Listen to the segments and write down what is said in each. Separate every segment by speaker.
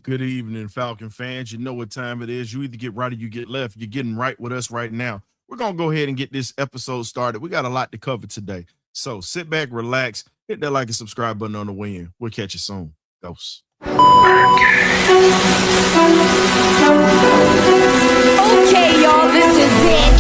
Speaker 1: Good evening, Falcon fans. You know what time it is. You either get right or you get left. You're getting right with us right now. We're going to go ahead and get this episode started. We got a lot to cover today. So sit back, relax, hit that like and subscribe button on the way in. We'll catch you soon. Ghosts.
Speaker 2: Okay, y'all, this is it.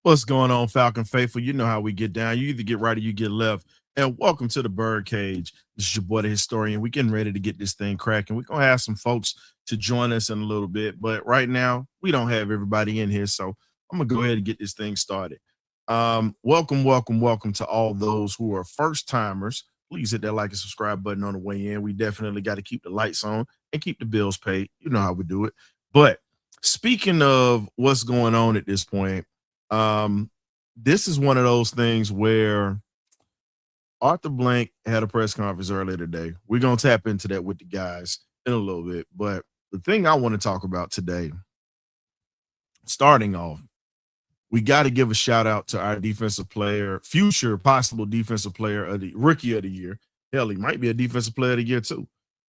Speaker 1: What's going on, Falcon Faithful? You know how we get down. You either get right or you get left. And welcome to the Birdcage. This is your boy, the historian. We're getting ready to get this thing cracking. We're going to have some folks to join us in a little bit. But right now, we don't have everybody in here. So I'm going to go ahead and get this thing started. Welcome to all those who are first timers. Please hit that like and subscribe button on the way in. We definitely got to keep the lights on and keep the bills paid. You know how we do it. But speaking of what's going on at this point, this is one of those things where Arthur Blank had a press conference earlier today. We're going to tap into that with the guys in a little bit. But the thing I want to talk about today, starting off, we got to give a shout out to our defensive player, future possible defensive player of the rookie of the year. Hell, he might be a defensive player of the year too.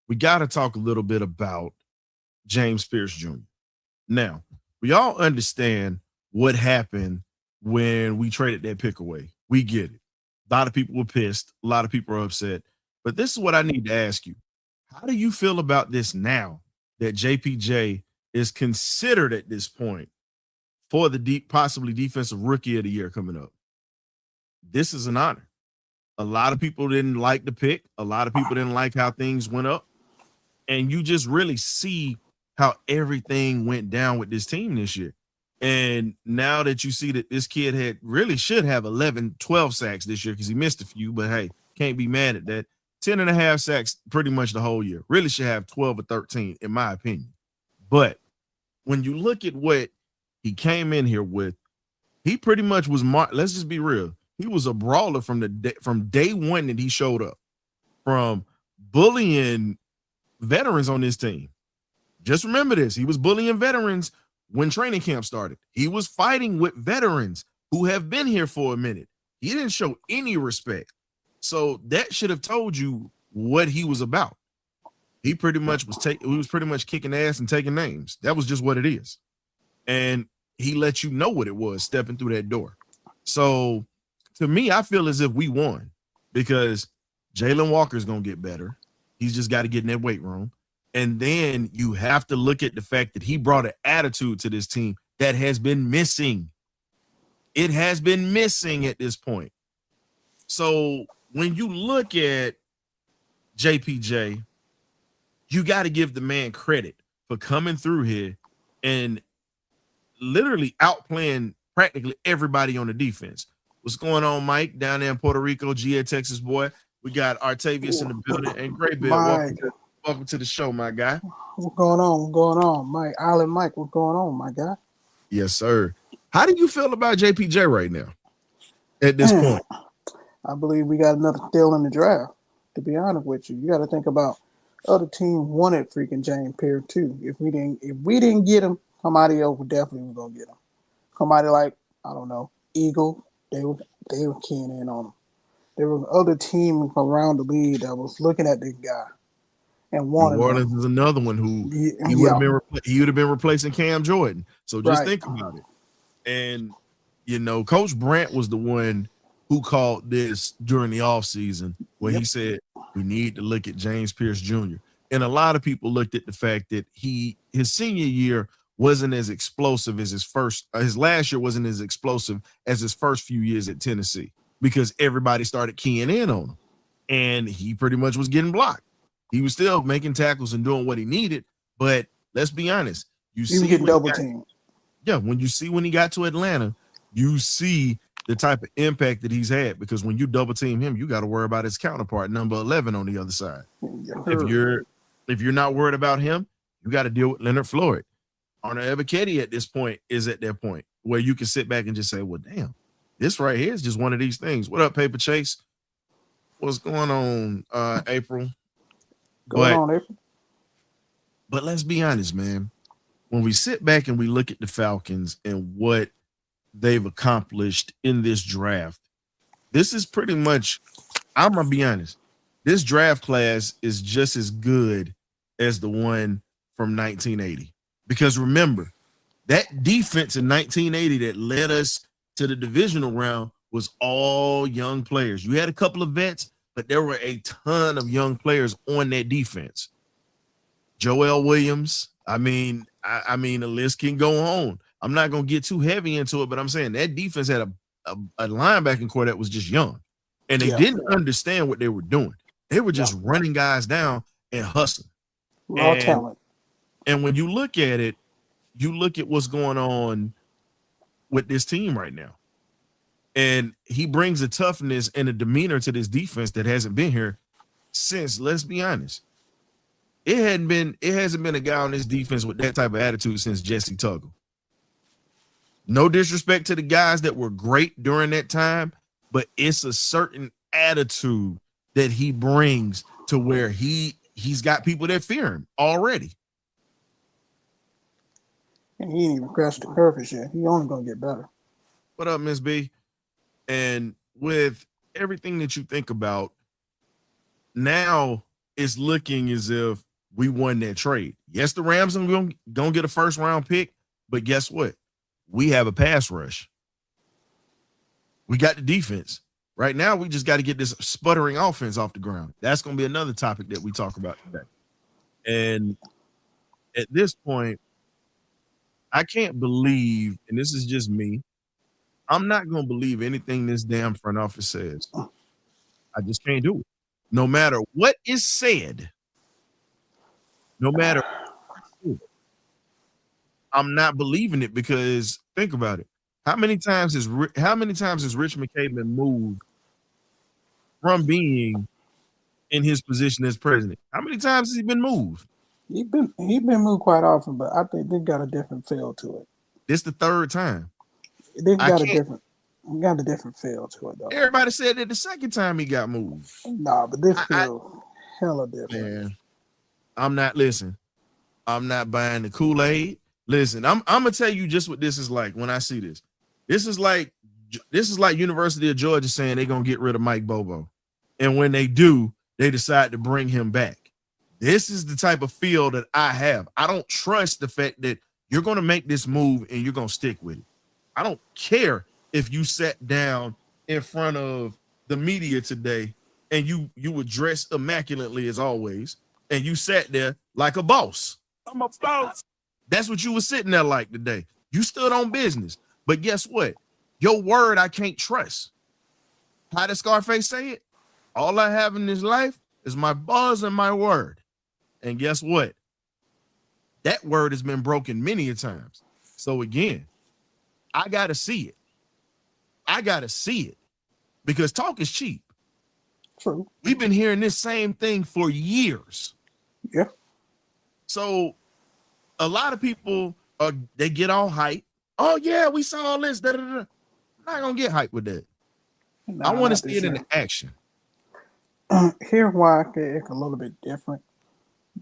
Speaker 1: We got to talk a little bit about James Pierce Jr. Now, we all understand what happened when we traded that pick away. We get it. A lot of people were pissed. A lot of people are upset. But this is what I need to ask you. How do you feel about this now that JPJ is considered at this point for the possibly defensive rookie of the year coming up? This is an honor. A lot of people didn't like the pick. A lot of people didn't like how things went up. And you just really see how everything went down with this team this year. And now that you see that this kid should have 11, 12 sacks this year because he missed a few, but hey, can't be mad at that. 10 and a half sacks pretty much the whole year. Really should have 12 or 13, in my opinion. But when you look at what he came in here with, he pretty much was, let's just be real. He was a brawler from day one that he showed up, from bullying veterans on this team. Just remember this. He was bullying veterans when training camp started. He was fighting with veterans who have been here for a minute. He didn't show any respect. So that should have told you what he was about. He pretty much was kicking ass and taking names. That was just what it is. And he let you know what it was stepping through that door. So to me, I feel as if we won because Jalen Walker's going to get better. He's just got to get in that weight room. And then you have to look at the fact that he brought an attitude to this team that has been missing. It has been missing at this point. So when you look at JPJ, you got to give the man credit for coming through here and literally outplaying practically everybody on the defense. What's going on, Mike, down there in Puerto Rico, GA Texas boy? We got Artavius in the building and Great Bill. Welcome to the show, my guy.
Speaker 3: What's going on? What's going on, Mike? Island Mike, what's going on, my guy?
Speaker 1: Yes, sir. How do you feel about JPJ right now at this point?
Speaker 3: I believe we got another steal in the draft, to be honest with you. You got to think about Other team wanted freaking James Pierce too. If we didn't get him, somebody else would definitely was gonna get him. Somebody like, I don't know, Eagle, they were keying in on him. There was other teams around the league that was looking at this guy and
Speaker 1: New
Speaker 3: wanted
Speaker 1: Orleans
Speaker 3: him.
Speaker 1: is another one who he would have been replacing Cam Jordan. So just
Speaker 3: Right.
Speaker 1: think about it. And Coach Brandt was the one who called this during the offseason where he said we need to look at James Pierce Jr. And a lot of people looked at the fact that his senior year wasn't as explosive as his last year wasn't as explosive as his first few years at Tennessee because everybody started keying in on him. And he pretty much was getting blocked. He was still making tackles and doing what he needed, but let's be honest.
Speaker 3: He was getting double teamed.
Speaker 1: Yeah, when he got to Atlanta, you see the type of impact that he's had because when you double team him, you got to worry about his counterpart, number 11 on the other side. If you're not worried about him, you got to deal with Leonard Floyd. Arnold Ebiketie at this point is at that point where you can sit back and just say, well, damn, this right here is just one of these things. What up, Paper Chase? What's going on, April? But let's be honest, man. When we sit back and we look at the Falcons and what they've accomplished in this draft, this is pretty much, I'm going to be honest, this draft class is just as good as the one from 1980. Because remember, that defense in 1980 that led us to the divisional round was all young players. You had a couple of vets, but there were a ton of young players on that defense. Joel Williams, I mean, the list can go on. I'm not going to get too heavy into it, but I'm saying that defense had a linebacking core that was just young, and they didn't understand what they were doing. They were just running guys down and hustling.
Speaker 3: Raw talent.
Speaker 1: And when you look at it, you look at what's going on with this team right now. And he brings a toughness and a demeanor to this defense that hasn't been here since, let's be honest. It hasn't been a guy on this defense with that type of attitude since Jesse Tuggle. No disrespect to the guys that were great during that time, but it's a certain attitude that he brings to where he's got people that fear him already.
Speaker 3: And he ain't even crashed the surface yet. He only gonna get better.
Speaker 1: What up, Miss B? And with everything that you think about, now it's looking as if we won that trade. Yes, the Rams are gonna get a first round pick, but guess what? We have a pass rush. We got the defense. Right now, we just got to get this sputtering offense off the ground. That's going to be another topic that we talk about today. And at this point, I can't believe, and this is just me, I'm not going to believe anything this damn front office says. I just can't do it. No matter what is said, no matter what, I'm not believing it because think about it. How many times has Rich McKay been moved from being in his position as president? How many times has he been moved?
Speaker 3: He been moved quite often, but I think they got a different feel to it.
Speaker 1: This the third time.
Speaker 3: They got a different feel to it though.
Speaker 1: Everybody said that the second time he got moved.
Speaker 3: Nah, but this feels hella different. Man,
Speaker 1: I'm not buying the Kool-Aid. Listen, I'm gonna tell you just what this is like when I see this. This is like University of Georgia saying they're gonna get rid of Mike Bobo, and when they do, they decide to bring him back. This is the type of feel that I have. I don't trust the fact that you're gonna make this move and you're gonna stick with it. I don't care if you sat down in front of the media today and you were dressed immaculately as always, and you sat there like a boss. I'm a boss. That's what you were sitting there like today. You stood on business. But guess what? Your word I can't trust. How did Scarface say it? All I have in this life is my buzz and my word. And guess what? That word has been broken many a times. So again, I got to see it. I got to see it. Because talk is cheap.
Speaker 3: True.
Speaker 1: We've been hearing this same thing for years.
Speaker 3: Yeah.
Speaker 1: So a lot of people, they get all hype. Oh, yeah, we saw all this. Da, da, da. I'm not going to get hyped with that. I want to see it in action.
Speaker 3: Here's why it's a little bit different.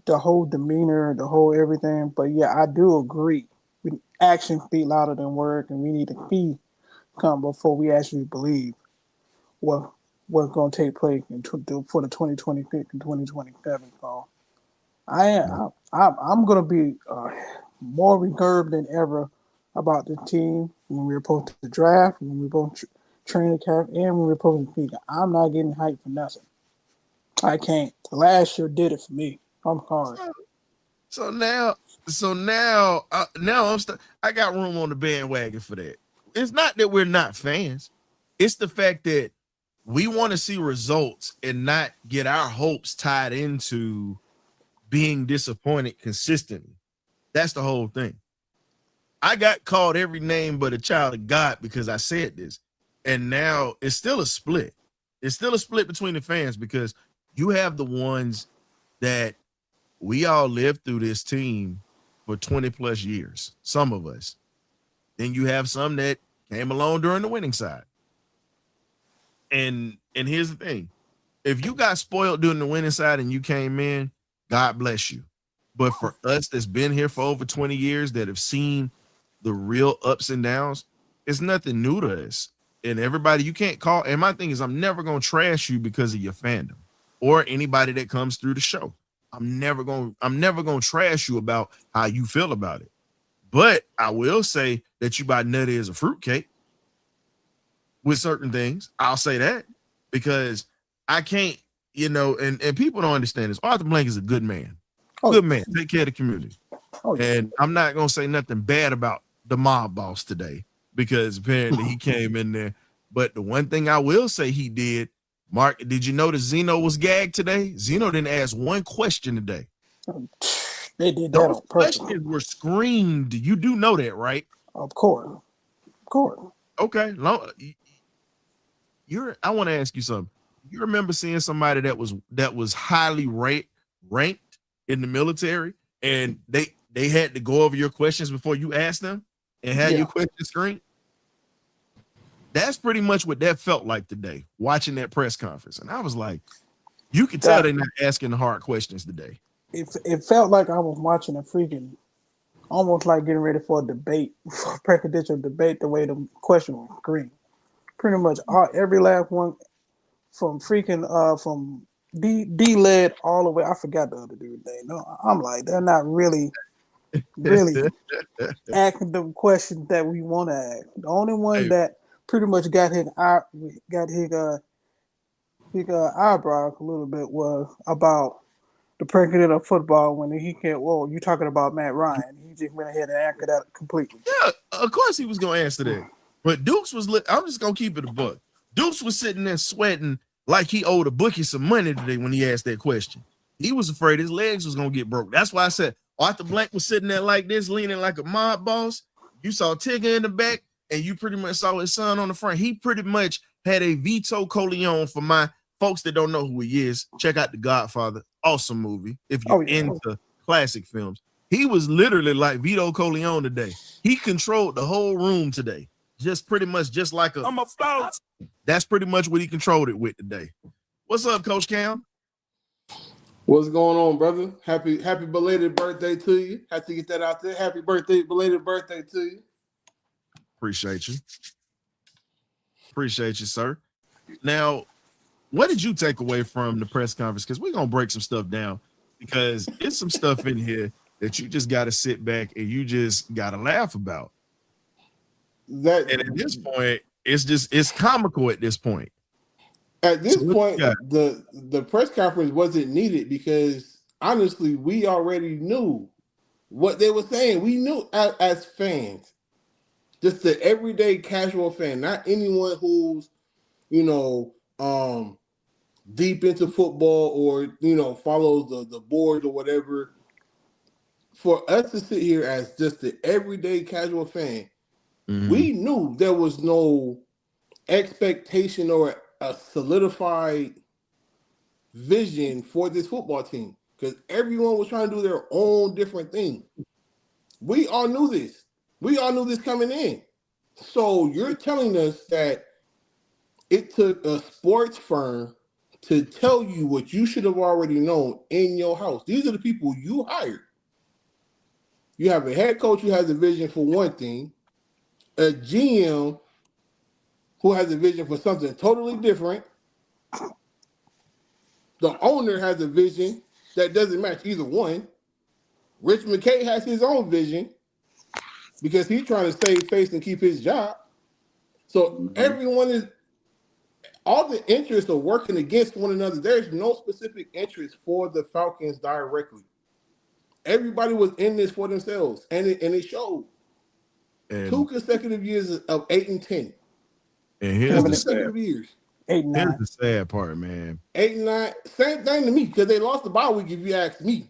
Speaker 3: the whole demeanor, the whole everything. But yeah, I do agree. Action speak louder than word, and we need to see come before we actually believe what what's going to take place for the 2026 and 2027. So I'm going to be more reserved than ever about the team when we're supposed to draft, when we're supposed to train the cap, and when we're supposed to speak. I'm not getting hyped for nothing. I can't. Last year did it for me. I'm sorry.
Speaker 1: So now, I got room on the bandwagon for that. It's not that we're not fans. It's the fact that we want to see results and not get our hopes tied into being disappointed consistently. That's the whole thing. I got called every name but a child of God because I said this. And now it's still a split. It's still a split between the fans because you have the ones that we all lived through this team for 20 plus years, some of us. Then you have some that came along during the winning side. And here's the thing. If you got spoiled during the winning side and you came in, God bless you. But for us that's been here for over 20 years that have seen the real ups and downs, it's nothing new to us. And everybody, you can't call. And my thing is, I'm never going to trash you because of your fandom or anybody that comes through the show. I'm never going to trash you about how you feel about it. But I will say that you buy nutty as a fruitcake with certain things. I'll say that because I can't, and people don't understand this. Arthur Blank is a good man. Good man. Take care of the community. And I'm not going to say nothing bad about the mob boss today because apparently he came in there. But the one thing I will say he did, Mark, did you notice Zeno was gagged today? Zeno didn't ask one question today.
Speaker 3: They did that on purpose.
Speaker 1: Questions were screamed. You do know that, right?
Speaker 3: Of course.
Speaker 1: Okay. I want to ask you something. You remember seeing somebody that was highly ranked in the military, and they had to go over your questions before you asked them and had your questions screened? That's pretty much what that felt like today, watching that press conference. And I was like, you can tell they're not asking the hard questions today.
Speaker 3: It felt like I was watching a freaking, almost like getting ready for a debate, for a presidential debate, the way the question was screened. Pretty much every last one from from D-led all the way. I forgot the other dude's name. No, I'm like, they're not really asking the questions that we want to ask. The only one that pretty much got his eyebrows a little bit was about the president of football when he can't. Whoa, you talking about Matt Ryan? He just went ahead and answered that completely.
Speaker 1: Yeah, of course he was going to answer that. But Dukes was. I'm just going to keep it a buck. Dukes was sitting there sweating like he owed a bookie some money today when he asked that question. He was afraid his legs was going to get broke. That's why I said Arthur Blank was sitting there like this, leaning like a mob boss. You saw Tigger in the back, and you pretty much saw his son on the front. He pretty much had a Vito Corleone. For my folks that don't know who he is, check out The Godfather. Awesome movie if you're into classic films. He was literally like Vito Corleone today. He controlled the whole room today. Just pretty much just like I'm a spouse. That's pretty much what he controlled it with today. What's up, Coach Cam?
Speaker 4: What's going on, brother? Happy belated birthday to you. Have to get that out there. Happy birthday, belated birthday to you.
Speaker 1: Appreciate you, sir. Now, what did you take away from the press conference? Because we're going to break some stuff down because there's some stuff in here that you just got to sit back and you just got to laugh about. And at this point, it's comical at this point.
Speaker 4: At this point, the press conference wasn't needed because honestly, we already knew what they were saying. We knew as fans, just the everyday casual fan, not anyone who's, deep into football or, follows the board or whatever. For us to sit here as just the everyday casual fan, we knew there was no expectation or a solidified vision for this football team because everyone was trying to do their own different thing. We all knew this. We all knew this coming in. So you're telling us that it took a sports firm to tell you what you should have already known in your house. These are the people you hired. You have a head coach who has a vision for one thing, a GM who has a vision for something totally different. The owner has a vision that doesn't match either one. Rich McKay has his own vision because he's trying to save face and keep his job. So everyone is, all the interests are working against one another. There's no specific interest for the Falcons directly. Everybody was in this for themselves, and it showed. And 2 consecutive years of 8-10.
Speaker 1: And here's the
Speaker 4: consecutive years.
Speaker 3: 8-9.
Speaker 1: Here's the sad part, man.
Speaker 4: 8-9, same thing to me because they lost the bye week. If you ask me,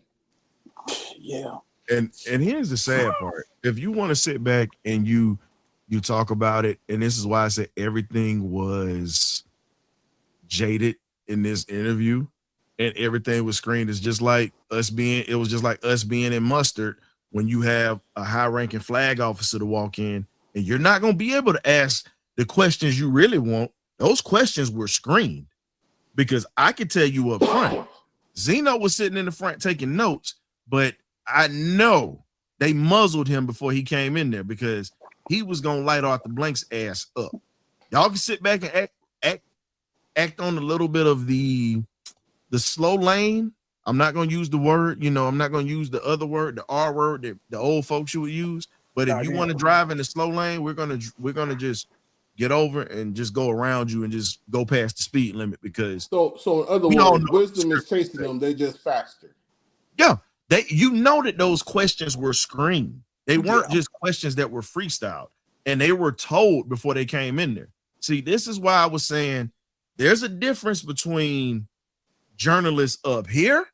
Speaker 3: yeah.
Speaker 1: And here's the sad part. If you want to sit back and you talk about it, and this is why I said everything was jaded in this interview, and everything was screened. It's just like us being. It was just like us being in Mustard when you have a high-ranking flag officer to walk in, and you're not going to be able to ask the questions you really want. Those questions were screened because I could tell you up front, Zeno was sitting in the front taking notes, but I know they muzzled him before he came in there because he was going to light off the blanks ass up. Y'all can sit back and act on a little bit of the slow lane. I'm not going to use the word, I'm not going to use the other word, the R word that the old folks would use. But if you want to drive in the slow lane, we're going to just get over and just go around you and just go past the speed limit because
Speaker 4: so in other words, wisdom is chasing them. They're just faster.
Speaker 1: Yeah. That those questions were screened. They weren't just questions that were freestyled, and they were told before they came in there. See, this is why I was saying there's a difference between journalists up here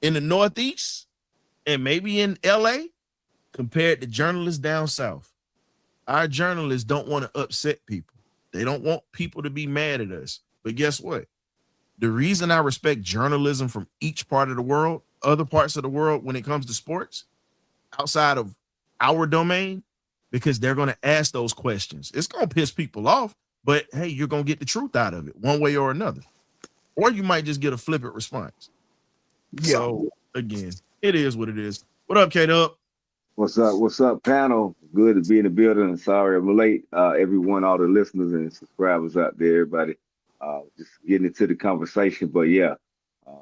Speaker 1: in the Northeast and maybe in LA compared to journalists down south. Our journalists don't want to upset people. They don't want people to be mad at us. But guess what? The reason I respect journalism from each part of the world, other parts of the world when it comes to sports, outside of our domain, because they're going to ask those questions. It's going to piss people off, but hey, you're going to get the truth out of it one way or another. Or you might just get a flippant response. Yeah. So, again, it is what it is. What up, K-Dub?
Speaker 5: What's up? What's up, panel? Good to be in the building. Sorry I'm late. Everyone, all the listeners and subscribers out there, everybody. Just getting into the conversation. But yeah, I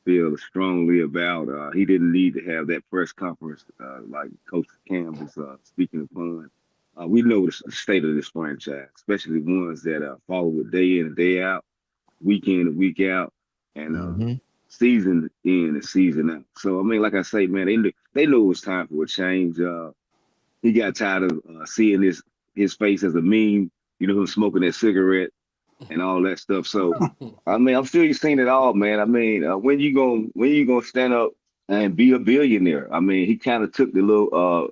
Speaker 5: feel strongly about he didn't need to have that press conference like Coach Cam was speaking upon. We know the state of this franchise, especially ones that follow it day in and day out, week in and week out, and season in and season out. So I mean, like I say, man, they knew it was time for a change. He got tired of seeing his face as a meme, him smoking that cigarette and all that stuff. So I mean, I'm sure you've seen it all, man. I mean, when you gonna stand up and be a billionaire? I mean, he kind of took the little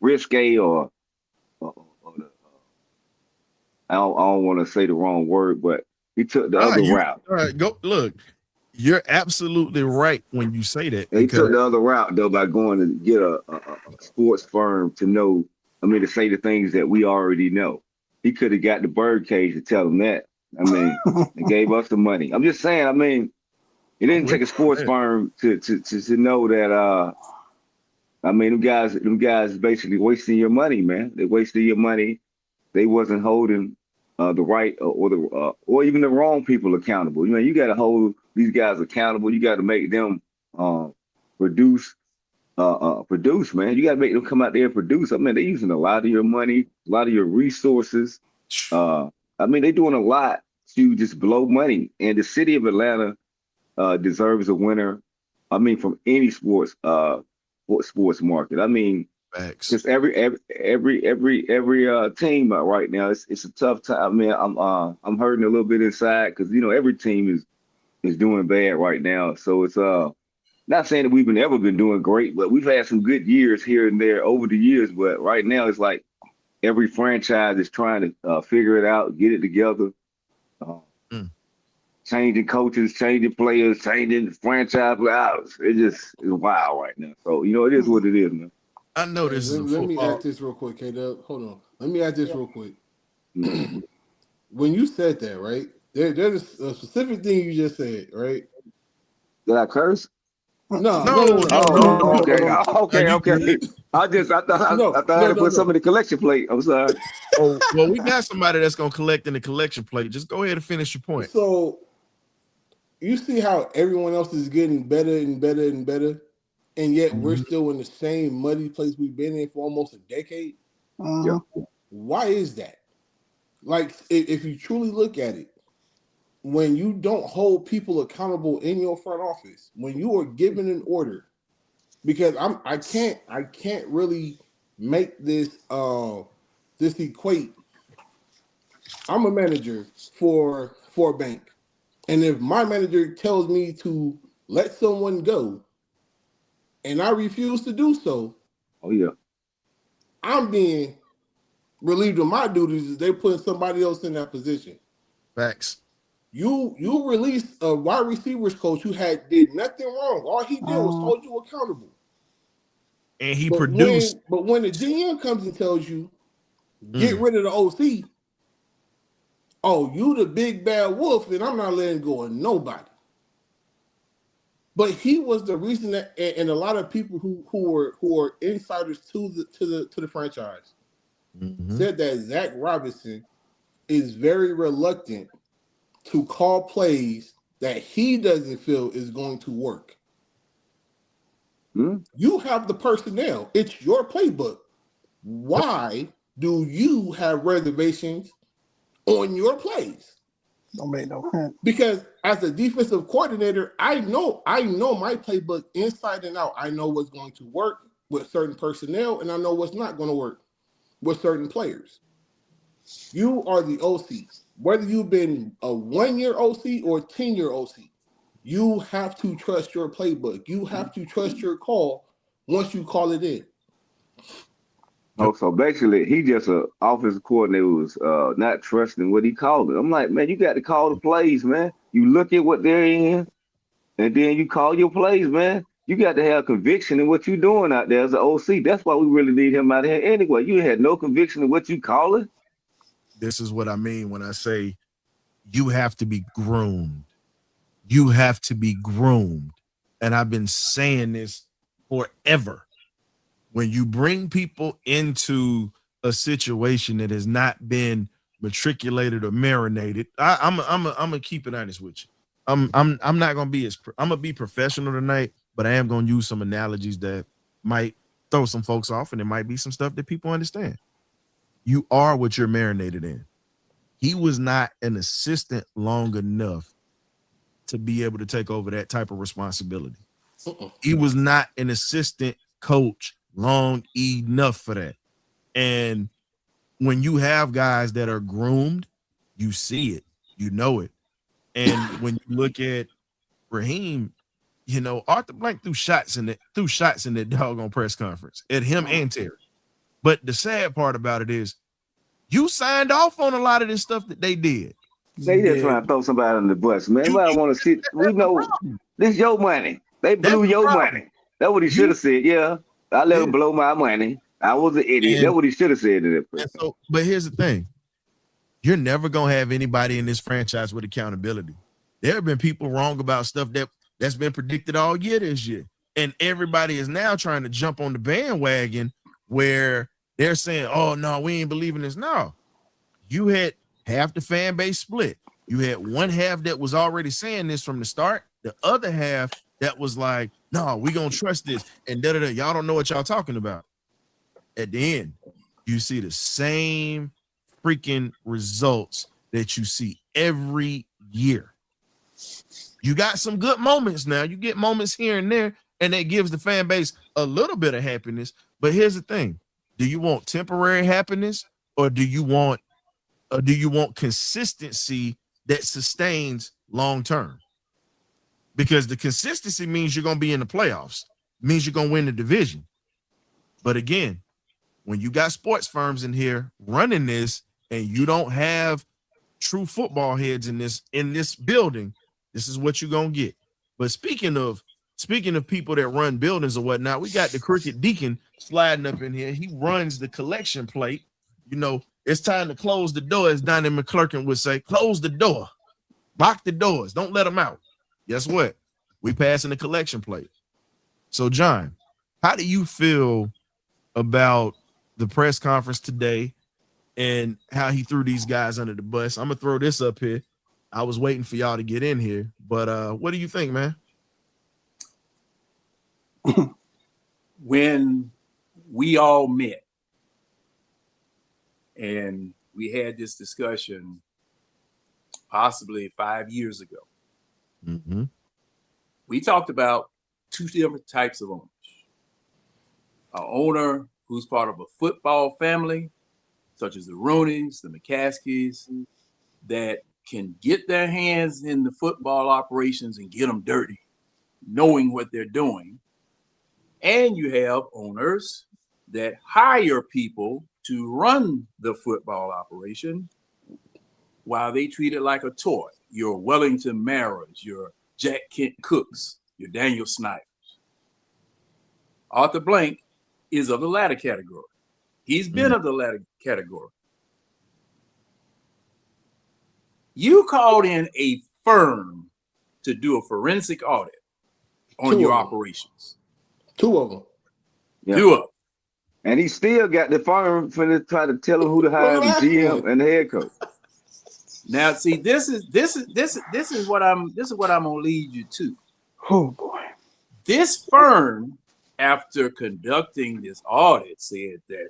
Speaker 5: risque or I don't want to say the wrong word, but he took the other route.
Speaker 1: All right, go look. You're absolutely right when you say that.
Speaker 5: He took the other route though by going to get a sports firm to say the things that we already know. He could have got the BirdCage to tell them that. I mean, and gave us the money. I'm just saying. I mean, it didn't take a sports firm to know that. I mean, them guys basically wasting your money, man. They wasted your money. They wasn't holding the right or even the wrong people accountable. You got to hold these guys accountable. You got to make them produce, man. You got to make them come out there and produce. I mean, they're using a lot of your money, a lot of your resources. I mean, they're doing a lot to just blow money. And the city of Atlanta deserves a winner. I mean, from any sports market. I mean, just every team right now, it's a tough time. I mean, I'm hurting a little bit inside because every team is doing bad right now. So it's not saying that we've ever been doing great, but we've had some good years here and there over the years. But right now, it's like every franchise is trying to figure it out, get it together. Changing coaches, changing players, changing franchise. It's wild right now. So it is what it is, man.
Speaker 1: I know this.
Speaker 4: Let me ask this real quick, K-Dub. Hold on. Let me ask this real quick. When you said that, right? There's a specific thing you just said, right?
Speaker 5: Did I curse?
Speaker 4: No.
Speaker 5: Oh, okay.
Speaker 1: No.
Speaker 5: Okay. I thought I had to put some in the collection plate. I'm sorry.
Speaker 1: Oh, well, we got somebody that's gonna collect in the collection plate. Just go ahead and finish your point.
Speaker 4: So you see how everyone else is getting better and better and better, and yet we're still in the same muddy place we've been in for almost a decade.
Speaker 5: Yeah.
Speaker 4: Why is that? Like, if you truly look at it, when you don't hold people accountable in your front office, when you are given an order, because I can't really make this this equate. I'm a manager for a bank, and if my manager tells me to let someone go, and I refuse to do so,
Speaker 5: oh yeah,
Speaker 4: I'm being relieved of my duties. They're putting somebody else in that position.
Speaker 1: Facts.
Speaker 4: You released a wide receivers coach who did nothing wrong. All he did was hold you accountable.
Speaker 1: And he produced.
Speaker 4: But when the GM comes and tells you, get rid of the OC, oh, you the big bad wolf, and I'm not letting go of nobody. But he was the reason that, and a lot of people who are insiders to the franchise said that Zach Robinson is very reluctant to call plays that he doesn't feel is going to work. You have the personnel. It's your playbook. Why do you have reservations on your plays?
Speaker 3: Don't make no sense.
Speaker 4: Because as a defensive coordinator, I know my playbook inside and out. I know what's going to work with certain personnel, and I know what's not going to work with certain players. You are the OC. Whether you've been a 1-year OC or 10-year OC, you have to trust your playbook. You have to trust your call once you call it in.
Speaker 5: Oh, so basically, he just an offensive coordinator was not trusting what he called it. I'm like, man, you got to call the plays, man. You look at what they're in, and then you call your plays, man. You got to have conviction in what you're doing out there as an OC. That's why we really need him out here anyway. You had no conviction in what you call it.
Speaker 1: This is what I mean when I say you have to be groomed. You have to be groomed. And I've been saying this forever. When you bring people into a situation that has not been matriculated or marinated, I'm gonna keep it honest with you. I'm not gonna be I'm gonna be professional tonight, but I am gonna use some analogies that might throw some folks off, and it might be some stuff that people understand. You are what you're marinated in. He was not an assistant long enough to be able to take over that type of responsibility. He was not an assistant coach long enough for that. And when you have guys that are groomed, you see it, you know it. And when you look at Raheem, you know, Arthur Blank threw shots in that doggone press conference at him and Terry. But the sad part about it is you signed off on a lot of this stuff that they did.
Speaker 5: They just trying to throw somebody on the bus, man. Everybody want to see. We know this your money. They blew your money. That's what he should have said. Yeah, I let him blow my money. I was an idiot. That's what he should have said to that.
Speaker 1: So, but here's the thing: you're never gonna have anybody in this franchise with accountability. There have been people wrong about stuff that's been predicted all year this year, and everybody is now trying to jump on the bandwagon where they're saying, "Oh no, we ain't believing this." No, you had half the fan base split. You had one half that was already saying this from the start. The other half that was like, "No, we gonna trust this," and y'all don't know what y'all talking about. At the end, you see the same freaking results that you see every year. You got some good moments now. You get moments here and there, and that gives the fan base a little bit of happiness. But here's the thing: do you want temporary happiness, or do you want consistency that sustains long term? Because the consistency means you're going to be in the playoffs, means you're going to win the division. But again, when you got sports firms in here running this, and you don't have true football heads in this building, this is what you're going to get. But speaking of people that run buildings or whatnot, we got the Cricket Deacon sliding up in here. He runs the collection plate. You know, it's time to close the door, as Donnie McClurkin would say. Close the door. Lock the doors. Don't let them out. Guess what? We passing the collection plate. So, John, how do you feel about the press conference today and how he threw these guys under the bus? I'm going to throw this up here. I was waiting for y'all to get in here, but what do you think, man?
Speaker 6: When we all met and we had this discussion possibly 5 years ago, we talked about two different types of owners. An owner who's part of a football family, such as the Rooneys, the McCaskies, that can get their hands in the football operations and get them dirty, knowing what they're doing. And you have owners that hire people to run the football operation while they treat it like a toy. Your Wellington Maras, your Jack Kent Cooks, your Daniel Snyders. Arthur Blank is of the latter category. He's been of the latter category. You called in a firm to do a forensic audit on your operations.
Speaker 4: Two of them.
Speaker 5: Yeah.
Speaker 6: Two of them.
Speaker 5: And he still got the firm for to try to tell him who to hire the GM and the head coach.
Speaker 6: Now, see, this is what I'm gonna lead you to.
Speaker 3: Oh boy.
Speaker 6: This firm, after conducting this audit, said that,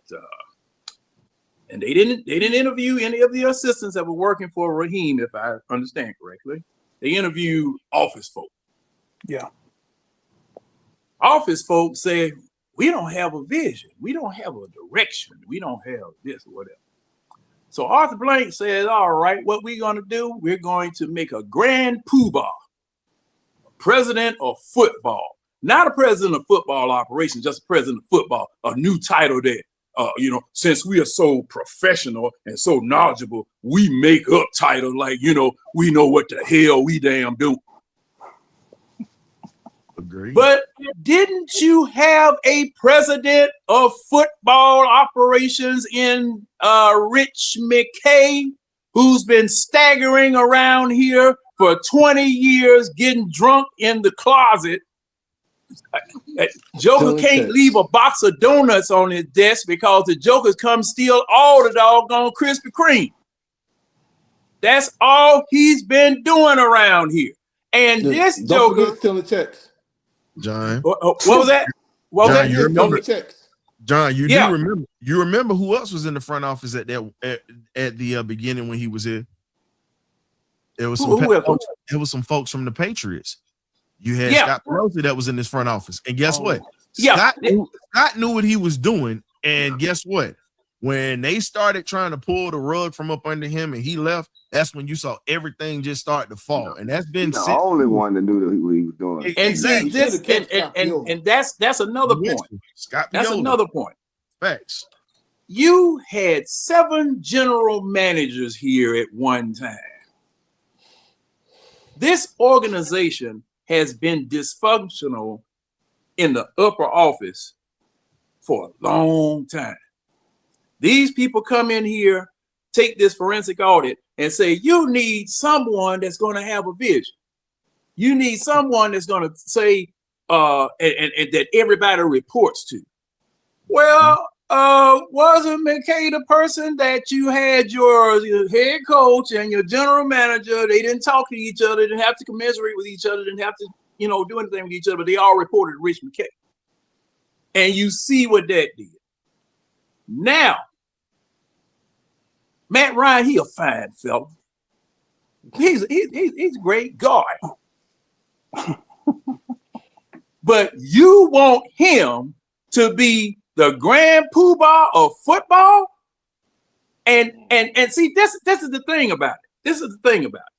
Speaker 6: and they didn't interview any of the assistants that were working for Raheem, if I understand correctly. They interviewed office folk.
Speaker 3: Yeah.
Speaker 6: Office folks say, we don't have a vision. We don't have a direction. We don't have this or whatever. So Arthur Blank says, all right, what we're going to do, we're going to make a grand poobah, president of football, not a president of football operations, just a president of football, a new title that, since we are so professional and so knowledgeable, we make up titles like, we know what the hell we damn do.
Speaker 1: Agreed.
Speaker 6: But didn't you have a president of football operations in Rich McKay, who's been staggering around here for 20 years, getting drunk in the closet? Joker can't leave a box of donuts on his desk because the jokers come steal all the doggone Krispy Kreme. That's all he's been doing around here. And this Joker
Speaker 4: stealing checks.
Speaker 1: John.
Speaker 6: What was that? What
Speaker 1: John,
Speaker 6: was that?
Speaker 1: you remember
Speaker 4: checks.
Speaker 1: John, you do remember? You remember who else was in the front office at the beginning when he was here? It was some folks from the Patriots. You had Scott Pelosi that was in this front office, and guess what? Scott knew what he was doing, and guess what? When they started trying to pull the rug from up under him and he left, that's when you saw everything just start to fall. And that's been
Speaker 5: the only one that knew what he was doing.
Speaker 6: And see this, and that's another point. That's another point.
Speaker 1: Facts.
Speaker 6: You had 7 general managers here at one time. This organization has been dysfunctional in the upper office for a long time. These people come in here, take this forensic audit and say, you need someone that's going to have a vision. You need someone that's going to say, and that everybody reports to. Well, wasn't McKay the person that you had your head coach and your general manager? They didn't talk to each other, didn't have to commiserate with each other, didn't have to, do anything with each other, but they all reported to Rich McKay. And you see what that did. Now, Matt Ryan, he a fine fella. He's a great guy. But you want him to be the grand poobah of football? And see, this is the thing about it. This is the thing about it.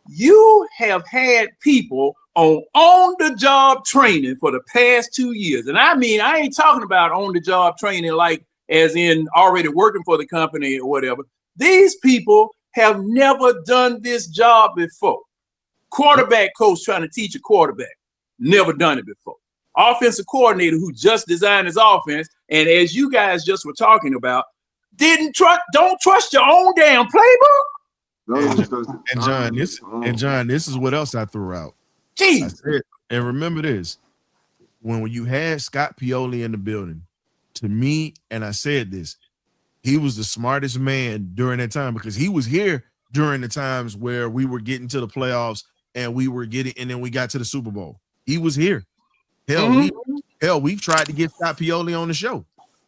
Speaker 6: You have had people on the job training for the past 2 years. And I mean, I ain't talking about on the job training like as in already working for the company or whatever. These people have never done this job before. Quarterback coach trying to teach a quarterback, never done it before. Offensive coordinator who just designed his offense, and as you guys just were talking about, don't trust your own damn playbook.
Speaker 1: John, this is what else I threw out. I said, and remember this, when you had Scott Pioli in the building, to me, and I said this, he was the smartest man during that time because he was here during the times where we were getting to the playoffs and then we got to the Super Bowl. He was here. We've tried to get Scott Pioli on the show.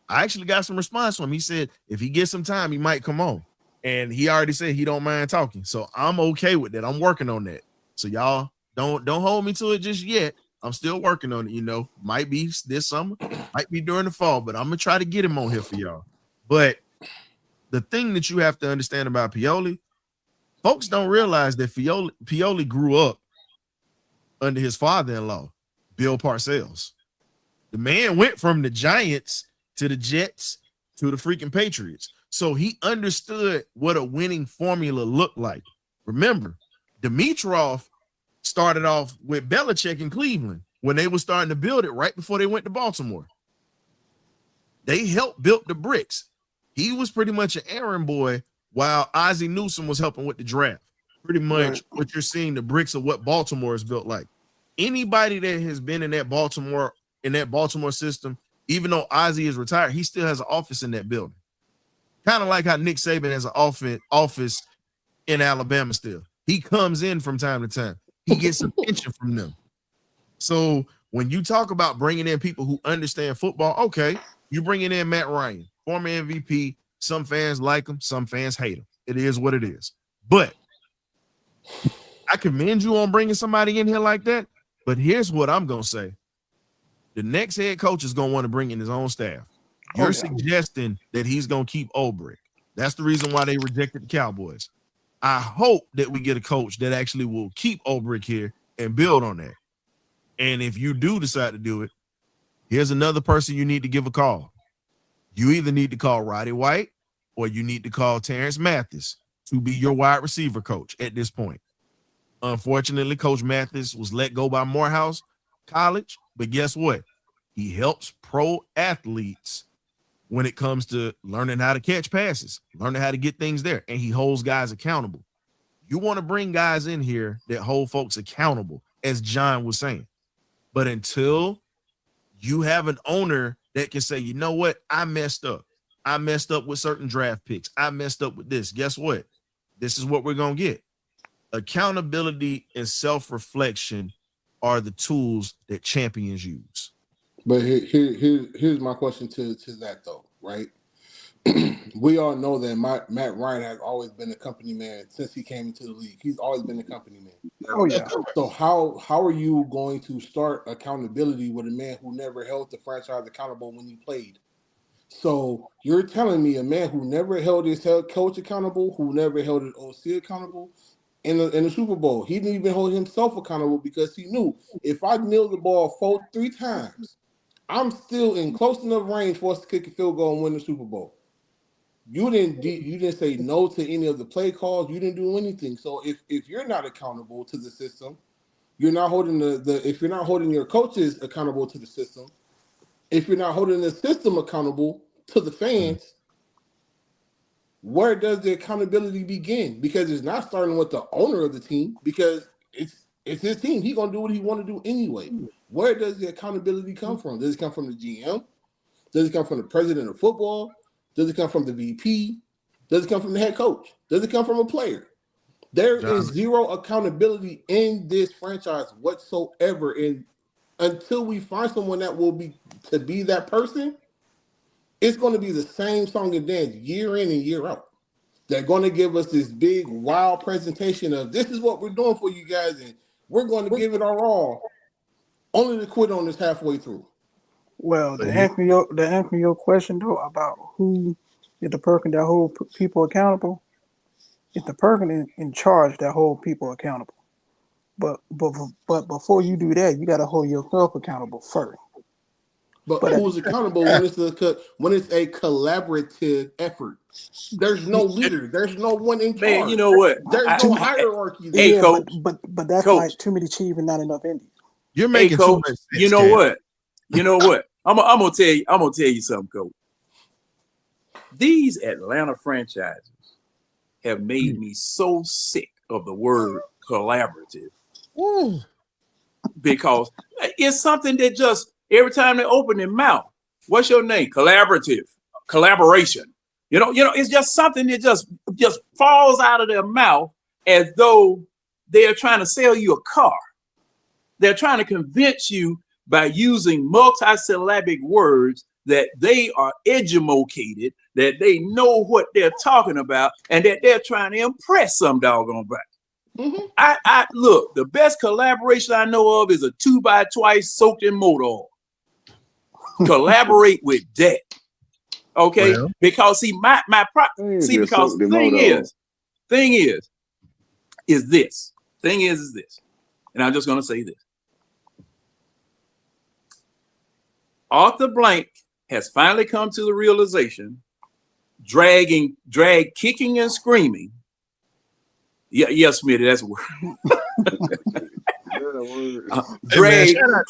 Speaker 1: I actually got some response from him. He said if he gets some time, he might come on. And he already said he don't mind talking. So I'm okay with that. I'm working on that. So y'all don't hold me to it just yet. I'm still working on it, Might be this summer, might be during the fall, but I'm gonna try to get him on here for y'all. But the thing that you have to understand about Pioli, folks don't realize that Pioli grew up under his father-in-law, Bill Parcells. The man went from the Giants to the Jets to the freaking Patriots. So he understood what a winning formula looked like. Remember, Dimitroff started off with Belichick in Cleveland when they were starting to build it right before they went to Baltimore. They helped build the bricks. He was pretty much an errand boy while Ozzie Newsome was helping with the draft. Pretty much what you're seeing, the bricks of what Baltimore is built like. Anybody that has been in that Baltimore system, even though Ozzie is retired, he still has an office in that building. Kind of like how Nick Saban has an office in Alabama still. He comes in from time to time. He gets some attention from them. So when you talk about bringing in people who understand football, okay, you bringing in Matt Ryan, former MVP. Some fans like him, some fans hate him. It is what it is. But I commend you on bringing somebody in here like that. But here's what I'm going to say. The next head coach is going to want to bring in his own staff. You're suggesting that he's going to keep Ulbrich. That's the reason why they rejected the Cowboys. I hope that we get a coach that actually will keep Ulbrich here and build on that. And if you do decide to do it, here's another person you need to give a call. You either need to call Roddy White or you need to call Terrence Mathis to be your wide receiver coach at this point. Unfortunately, Coach Mathis was let go by Morehouse College, but guess what? He helps pro athletes when it comes to learning how to catch passes, learning how to get things there, and he holds guys accountable. You want to bring guys in here that hold folks accountable, as John was saying. But until you have an owner that can say, you know what, I messed up. I messed up with certain draft picks. I messed up with this. Guess what? This is what we're going to get. Accountability and self-reflection are the tools that champions use.
Speaker 4: But here's my question to that, though, right? We all know that Matt Ryan has always been a company man since he came into the league. He's always been a company man.
Speaker 3: Oh, yeah.
Speaker 4: So how are you going to start accountability with a man who never held the franchise accountable when he played? So you're telling me a man who never held his head coach accountable, who never held his OC accountable in the Super Bowl, he didn't even hold himself accountable because he knew if I nailed the ball 3 times, I'm still in close enough range for us to kick a field goal and win the Super Bowl. You didn't say no to any of the play calls. You didn't do anything. So if you're not accountable to the system, you're not holding if you're not holding your coaches accountable to the system, if you're not holding the system accountable to the fans, where does the accountability begin? Because it's not starting with the owner of the team, because it's his team. He's gonna do what he want to do anyway. Where does the accountability come from? Does it come from the GM? Does it come from the president of football? Does it come from the VP? Does it come from the head coach? Does it come from a player? There is zero accountability in this franchise whatsoever. And until we find someone that will be that person, it's going to be the same song and dance year in and year out. They're going to give us this big, wild presentation of this is what we're doing for you guys, and we're going to give it our all, only to quit on this halfway through.
Speaker 3: Well, to answer your question though about who is the person that hold people accountable, it's the person in charge that hold people accountable. But before you do that, you got to hold yourself accountable first.
Speaker 4: But who's accountable when it's a collaborative effort? There's no leader. There's no one in charge.
Speaker 6: Man, you know what?
Speaker 4: There's no hierarchy.
Speaker 6: Hey,
Speaker 3: yeah,
Speaker 6: coach.
Speaker 3: But that's coach. Like too many chiefs and not enough Indians.
Speaker 1: You're making
Speaker 6: coach,
Speaker 1: too much sense,
Speaker 6: you know what? You know what? I'm gonna tell you something, coach. These Atlanta franchises have made me so sick of the word collaborative.
Speaker 1: Ooh.
Speaker 6: Because it's something that just every time they open their mouth, what's your name? Collaborative, collaboration. You know, it's just something that just falls out of their mouth as though they're trying to sell you a car. They're trying to convince you by using multisyllabic words that they are educated, that they know what they're talking about, and that they're trying to impress some doggone body.
Speaker 4: Mm-hmm.
Speaker 6: I look, the best collaboration I know of is a 2x2 soaked in motor oil. Collaborate with that. Okay,
Speaker 1: well,
Speaker 6: because see, because the thing is this, and I'm just gonna say this. Arthur Blank has finally come to the realization, drag kicking and screaming. Yeah, yes, Smitty, that's a word.
Speaker 1: Hey, man,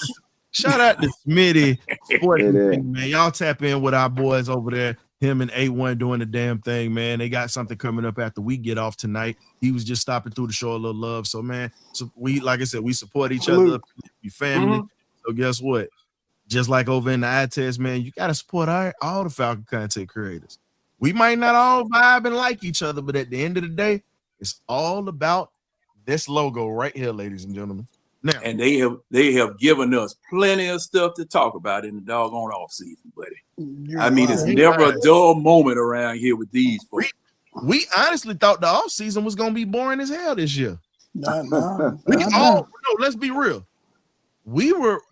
Speaker 1: shout out to Smitty Sports, man. Y'all tap in with our boys over there. Him and A1 doing the damn thing, man. They got something coming up after we get off tonight. He was just stopping through to show a little love. So, man, we, like I said, we support each other, we family. So guess what? Just like over in the eye test, man, you got to support all the Falcon content creators. We might not all vibe and like each other, but at the end of the day, it's all about this logo right here, ladies and gentlemen. Now,
Speaker 6: and they have given us plenty of stuff to talk about in the doggone off season, buddy. I mean, it's never a dull moment around here with these folks.
Speaker 1: We honestly thought the off season was gonna be boring as hell this year.
Speaker 3: No,
Speaker 1: let's be real.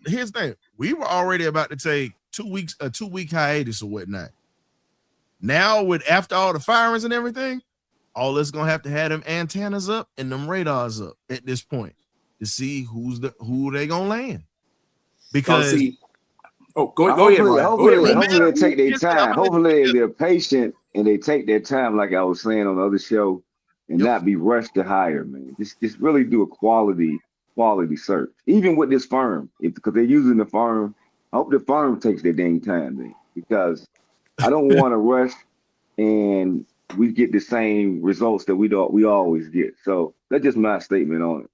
Speaker 1: Here's the thing. We were already about to take 2 weeks, a 2-week hiatus or whatnot. Now, after all the firings and everything, all that's gonna have to have them antennas up and them radars up at this point to see who they gonna land. Because
Speaker 5: go ahead, Ryan. Hopefully they take their time. Hopefully they're patient and they take their time, like I was saying on the other show, and not be rushed to hire, man. Just really do a quality search. Even with this firm, because they're using the firm, I hope the firm takes their dang time, man, because I don't want to rush and we get the same results that we always get. So that's just my statement on it.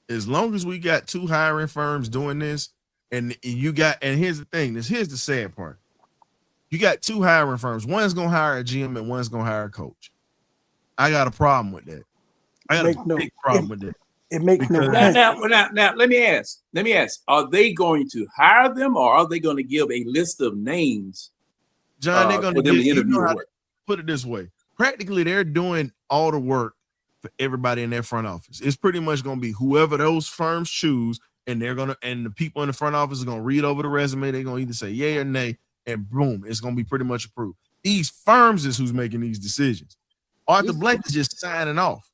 Speaker 1: As long as we got 2 hiring firms doing this, and here's the thing, here's the sad part. You got 2 hiring firms. One's gonna hire a GM and one's gonna hire a coach. I got a problem with that. I got a big problem with that.
Speaker 3: It makes no sense.
Speaker 6: Now, let me ask. Are they going to hire them, or are they going to give a list of names?
Speaker 1: John, they're going to
Speaker 6: them to interview.
Speaker 1: Put it this way: practically, they're doing all the work for everybody in their front office. It's pretty much going to be whoever those firms choose, and the people in the front office are going to read over the resume. They're going to either say yay or nay, and boom, it's going to be pretty much approved. These firms is who's making these decisions. Arthur Blank is just signing off.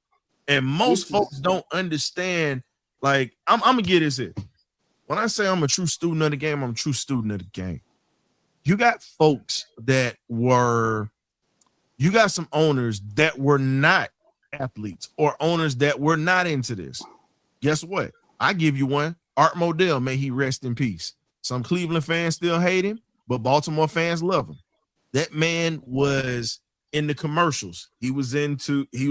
Speaker 1: And most folks don't understand, like, I'm going to get this here. When I say I'm a true student of the game, I'm a true student of the game. You got folks you got some owners that were not athletes or owners that were not into this. Guess what? I give you one. Art Modell, may he rest in peace. Some Cleveland fans still hate him, but Baltimore fans love him. That man was in the commercials. He was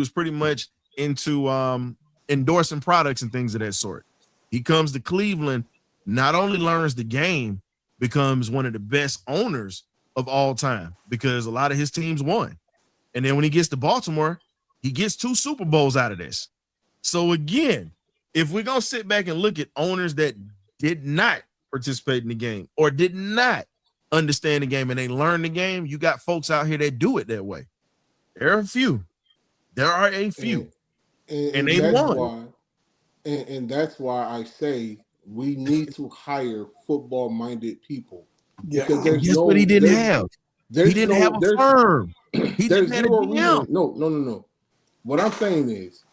Speaker 1: pretty much into endorsing products and things of that sort. He comes to Cleveland, not only learns the game, becomes one of the best owners of all time because a lot of his teams won. And then when he gets to Baltimore, he gets 2 Super Bowls out of this. So again, if we're going to sit back and look at owners that did not participate in the game or did not understand the game and they learned the game, you got folks out here that do it that way. There are a few. And they won.
Speaker 4: And that's why I say we need to hire football-minded people.
Speaker 3: Yeah.
Speaker 4: Because
Speaker 1: guess what he didn't have? He didn't have a firm.
Speaker 4: There's zero reason. No. What I'm saying is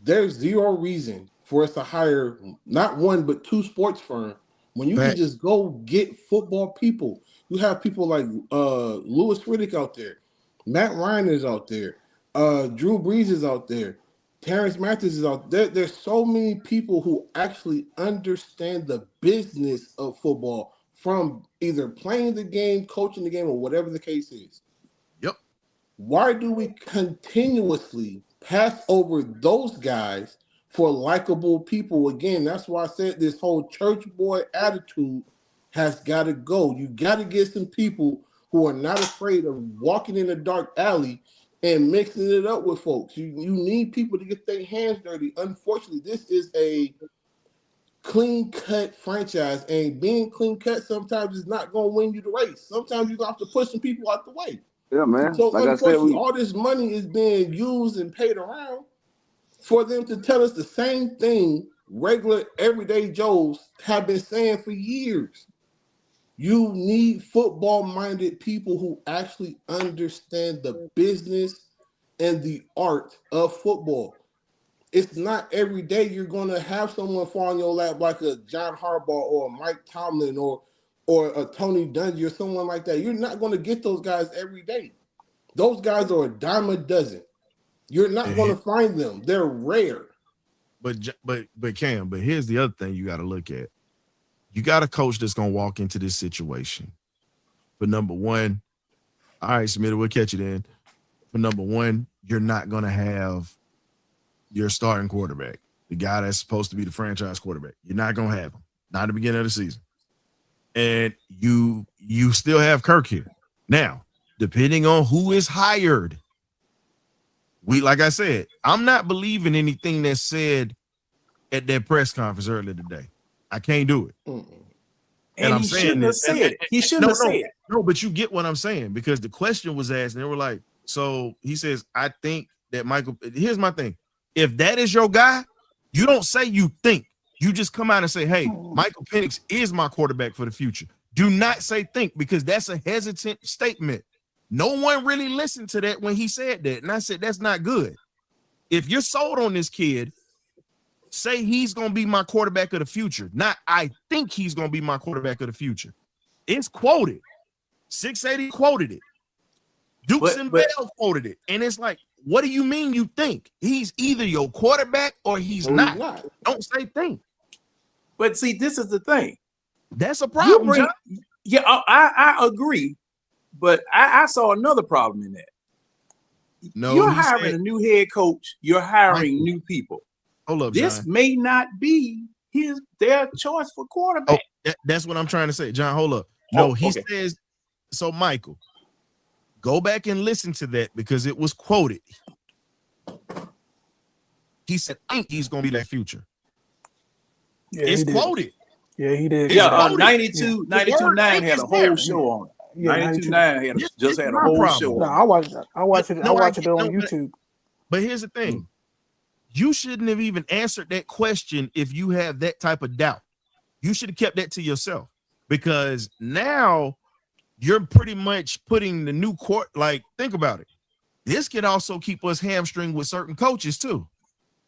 Speaker 4: there's zero reason for us to hire not 1 but 2 sports firms when you can just go get football people. You have people like Louis Riddick out there, Matt Ryan is out there, Drew Brees is out there, Terrence Mathis is out there. There's so many people who actually understand the business of football from either playing the game, coaching the game, or whatever the case is.
Speaker 1: Yep.
Speaker 4: Why do we continuously pass over those guys for likable people. Again, that's why I said this whole church boy attitude has got to go. You got to get some people who are not afraid of walking in a dark alley and mixing it up with folks. You need people to get their hands dirty. Unfortunately, this is a clean-cut franchise, and being clean-cut sometimes is not going to win you the race. Sometimes you're going to have to push some people out the way.
Speaker 5: Yeah, man.
Speaker 4: So
Speaker 5: like
Speaker 4: unfortunately,
Speaker 5: I said,
Speaker 4: all this money is being used and paid around for them to tell us the same thing regular, everyday Joes have been saying for years. You need football-minded people who actually understand the business and the art of football. It's not every day you're going to have someone fall on your lap like a John Harbaugh or a Mike Tomlin or a Tony Dungy or someone like that. You're not going to get those guys every day. Those guys are a dime a dozen. You're not going to find them. They're rare.
Speaker 1: But Cam, but here's the other thing you got to look at. You got a coach that's going to walk into this situation. For number one, all right, Smith, we'll catch you then. For number one, you're not going to have your starting quarterback, the guy that's supposed to be the franchise quarterback. You're not going to have him. Not at the beginning of the season. And you still have Kirk here. Now, depending on who is hired, like I said, I'm not believing anything that's said at that press conference earlier today. I can't do it.
Speaker 6: And I'm saying this. He shouldn't have said it.
Speaker 1: No, but you get what I'm saying, because the question was asked and they were like, so he says, I think that Michael, here's my thing. If that is your guy, you don't say you think. You just come out and say, hey, Michael Penix is my quarterback for the future. Do not say think, because that's a hesitant statement. No one really listened to that when he said that. And I said, that's not good. If you're sold on this kid, say he's going to be my quarterback of the future. Not I think he's going to be my quarterback of the future. It's quoted. 680 quoted it. Dukes and Bell quoted it. And it's like, what do you mean you think? He's either your quarterback or he's not. Don't say think.
Speaker 6: But see, this is the thing.
Speaker 1: That's a problem.
Speaker 6: Yeah, I agree. But I saw another problem in that. No, you're hiring a new head coach. You're hiring new people.
Speaker 1: Hold up,
Speaker 6: this
Speaker 1: John.
Speaker 6: may not be their choice for quarterback.
Speaker 1: Oh, that's what I'm trying to say, John. Hold up. No, he says. So, Michael, go back and listen to that, because it was quoted. He said, "I think he's going to be that future."
Speaker 3: Yeah,
Speaker 1: it's quoted.
Speaker 3: Yeah, he did.
Speaker 6: Yeah, 92.9 had a whole show on it. Yeah, 92.9 just had a whole show.
Speaker 3: No, I watched it on YouTube.
Speaker 1: But here's the thing. You shouldn't have even answered that question if you have that type of doubt. You should have kept that to yourself, because now you're pretty much putting the new court. Like, think about it. This could also keep us hamstringed with certain coaches too,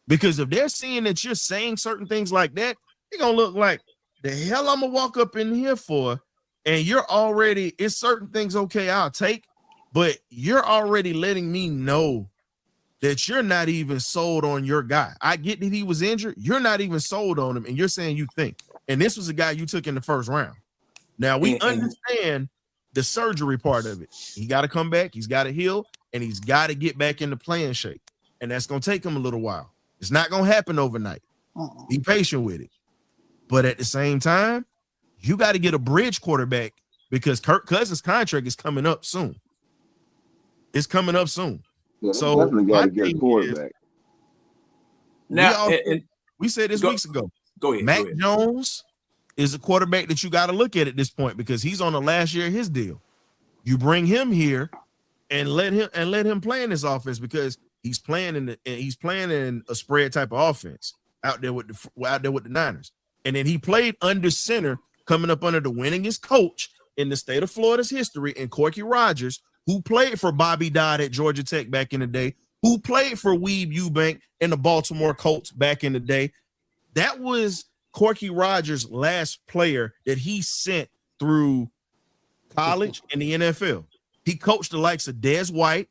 Speaker 1: because if they're seeing that you're saying certain things like that, they're going to look like, the hell I'm going to walk up in here for, and you're already, it's certain things, okay, I'll take, but you're already letting me know that you're not even sold on your guy. I get that he was injured. You're not even sold on him, and you're saying you think. And this was a guy you took in the first round. Now, we understand the surgery part of it. He got to come back. He's got to heal, and he's got to get back into playing shape. And that's going to take him a little while. It's not going to happen overnight. Be patient with it. But at the same time, you got to get a bridge quarterback, because Kirk Cousins' contract is coming up soon. It's coming up soon.
Speaker 5: Yeah,
Speaker 1: so
Speaker 5: definitely got to get a quarterback.
Speaker 6: Now,
Speaker 1: we said this weeks ago.
Speaker 6: Go ahead.
Speaker 1: Mac Jones is a quarterback that you got to look at this point, because he's on the last year of his deal. You bring him here and let him play in this offense, because he's playing in a spread type of offense out there with the Niners. And then he played under center, coming up under the winningest coach in the state of Florida's history, in Corky Rogers, who played for Bobby Dodd at Georgia Tech back in the day, who played for Weeb Eubank and the Baltimore Colts back in the day. That was Corky Rogers' last player that he sent through college and the NFL. He coached the likes of Dez White,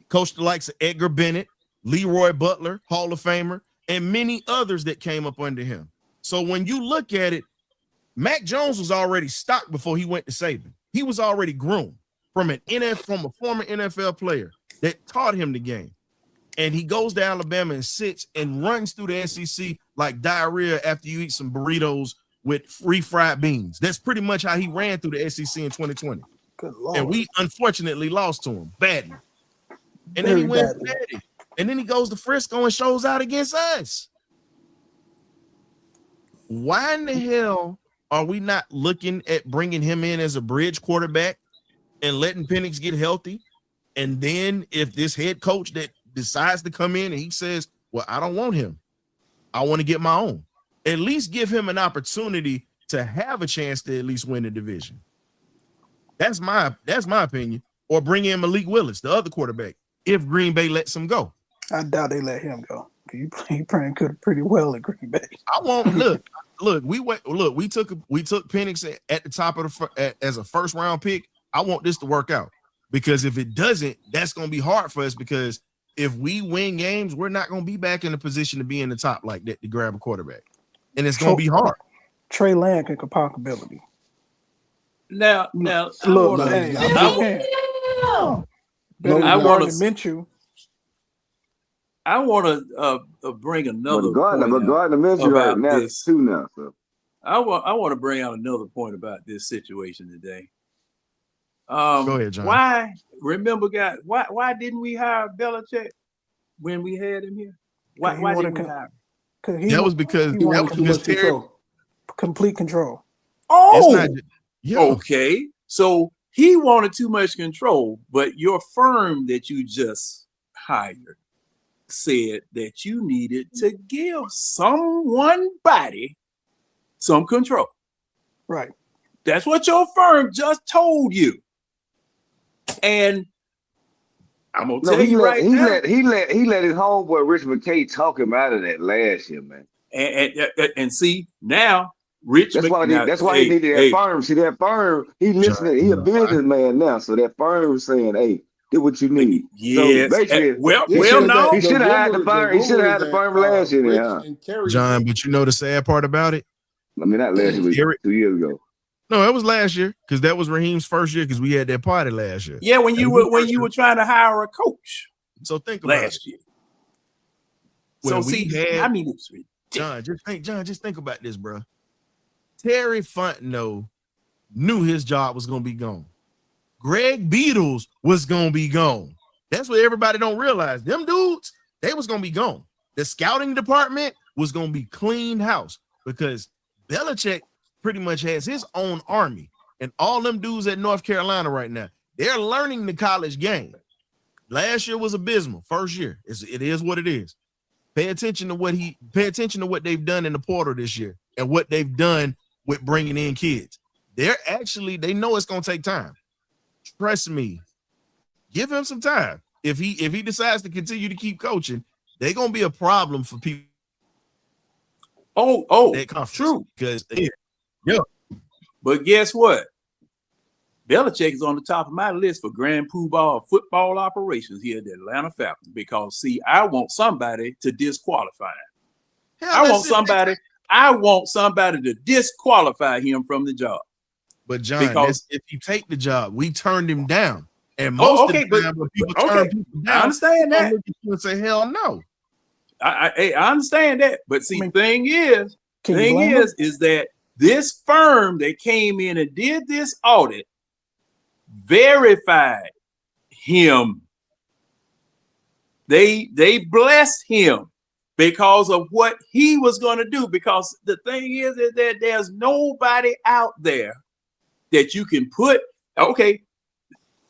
Speaker 1: coached the likes of Edgar Bennett, Leroy Butler, Hall of Famer, and many others that came up under him. So when you look at it, Mac Jones was already stocked before he went to Saban. He was already groomed from a former NFL player that taught him the game. and he goes to Alabama and sits and runs through the SEC like diarrhea after you eat some burritos with refried beans. That's pretty much how he ran through the SEC in 2020.
Speaker 3: Good Lord.
Speaker 1: And we unfortunately lost to him badly. And then
Speaker 3: Very
Speaker 1: he wins
Speaker 3: badly.
Speaker 1: Natty. And then he goes to Frisco and shows out against us. Why in the hell are we not looking at bringing him in as a bridge quarterback and letting Penix get healthy? And then if this head coach that decides to come in and he says, well, I don't want him, I want to get my own, at least give him an opportunity to have a chance to at least win the division. That's my opinion. Or bring in Malik Willis, the other quarterback, if Green Bay lets him go.
Speaker 3: I doubt they let him go. He playing pretty well at Green Bay.
Speaker 1: I won't we took Penix at the top of as a first round pick. I want this to work out, because if it doesn't, that's going to be hard for us, because if we win games, we're not going to be back in a position to be in the top like that to grab a quarterback, and it's going to be hard.
Speaker 3: Trey Lance and capability.
Speaker 6: Now,
Speaker 3: Look, hey, I want to Minshew.
Speaker 6: I want to bring another.
Speaker 5: But Gardner Minshew right now
Speaker 6: this.
Speaker 5: too now. So
Speaker 6: I want to bring out another point about this situation today.
Speaker 1: Go ahead, John.
Speaker 6: Why didn't we hire Belichick when we had him here? Why didn't we hire him?
Speaker 1: That was because Terry
Speaker 3: complete control.
Speaker 6: Oh, okay. So he wanted too much control, but your firm that you just hired said that you needed to give somebody some control.
Speaker 3: Right.
Speaker 6: That's what your firm just told you. And I'm gonna tell you right now.
Speaker 5: He let his homeboy Rich McKay talk him out of that last year, man.
Speaker 6: And see now, Rich.
Speaker 5: That's why he needed that firm. See that firm. He listening. He a businessman now. So that firm was saying, "Hey, do what you need."
Speaker 6: Yes.
Speaker 5: So
Speaker 6: no.
Speaker 5: He should have had the firm. He should have had the firm last year.
Speaker 1: John, but you know the sad part about it?
Speaker 5: I mean, not last year, 2 years ago.
Speaker 1: No, it was last year, because that was Raheem's first year, because we had that party last year.
Speaker 6: Yeah, when you were trying to hire a coach.
Speaker 1: So think about
Speaker 6: last year.
Speaker 1: So
Speaker 6: see, I mean, it's ridiculous.
Speaker 1: John, just think about this, bro. Terry Fontenot knew his job was going to be gone. Greg Beatles was going to be gone. That's what everybody don't realize. Them dudes, they was going to be gone. The scouting department was going to be clean house, because Belichick pretty much has his own army, and all them dudes at North Carolina right now, they're learning the college game. Last year was abysmal. First year, it is what it is. Pay attention to what they've done in the portal this year and what they've done with bringing in kids. They know it's going to take time. Trust me. Give him some time. If he decides to continue to keep coaching, they're going to be a problem for people. True. Because
Speaker 6: but guess what? Belichick is on the top of my list for Grand Poobah of football operations here at the Atlanta Falcons, because see, I want somebody to disqualify him. I want somebody to disqualify him from the job.
Speaker 1: But John, because if you take the job, we turned him down. And most of the time when people turn people down,
Speaker 6: I understand that.
Speaker 1: People say, hell no.
Speaker 6: I understand that. But see, thing is that this firm that came in and did this audit verified him. They blessed him because of what he was going to do. Because the thing is that there's nobody out there that you can put, okay,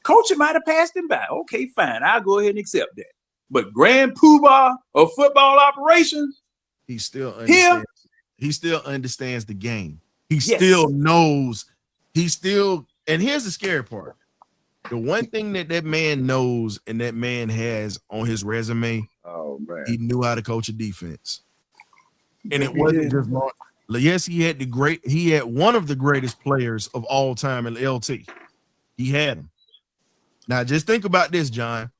Speaker 6: coach might have passed him by. Okay, fine. I'll go ahead and accept that. But Grand Poobah of football operations,
Speaker 1: he still understands the game. He still knows. And here's the scary part. The one thing that man knows and that man has on his resume, he knew how to coach a defense. And it wasn't just long. Yes, he had one of the greatest players of all time in LT. He had him. Now just think about this, John.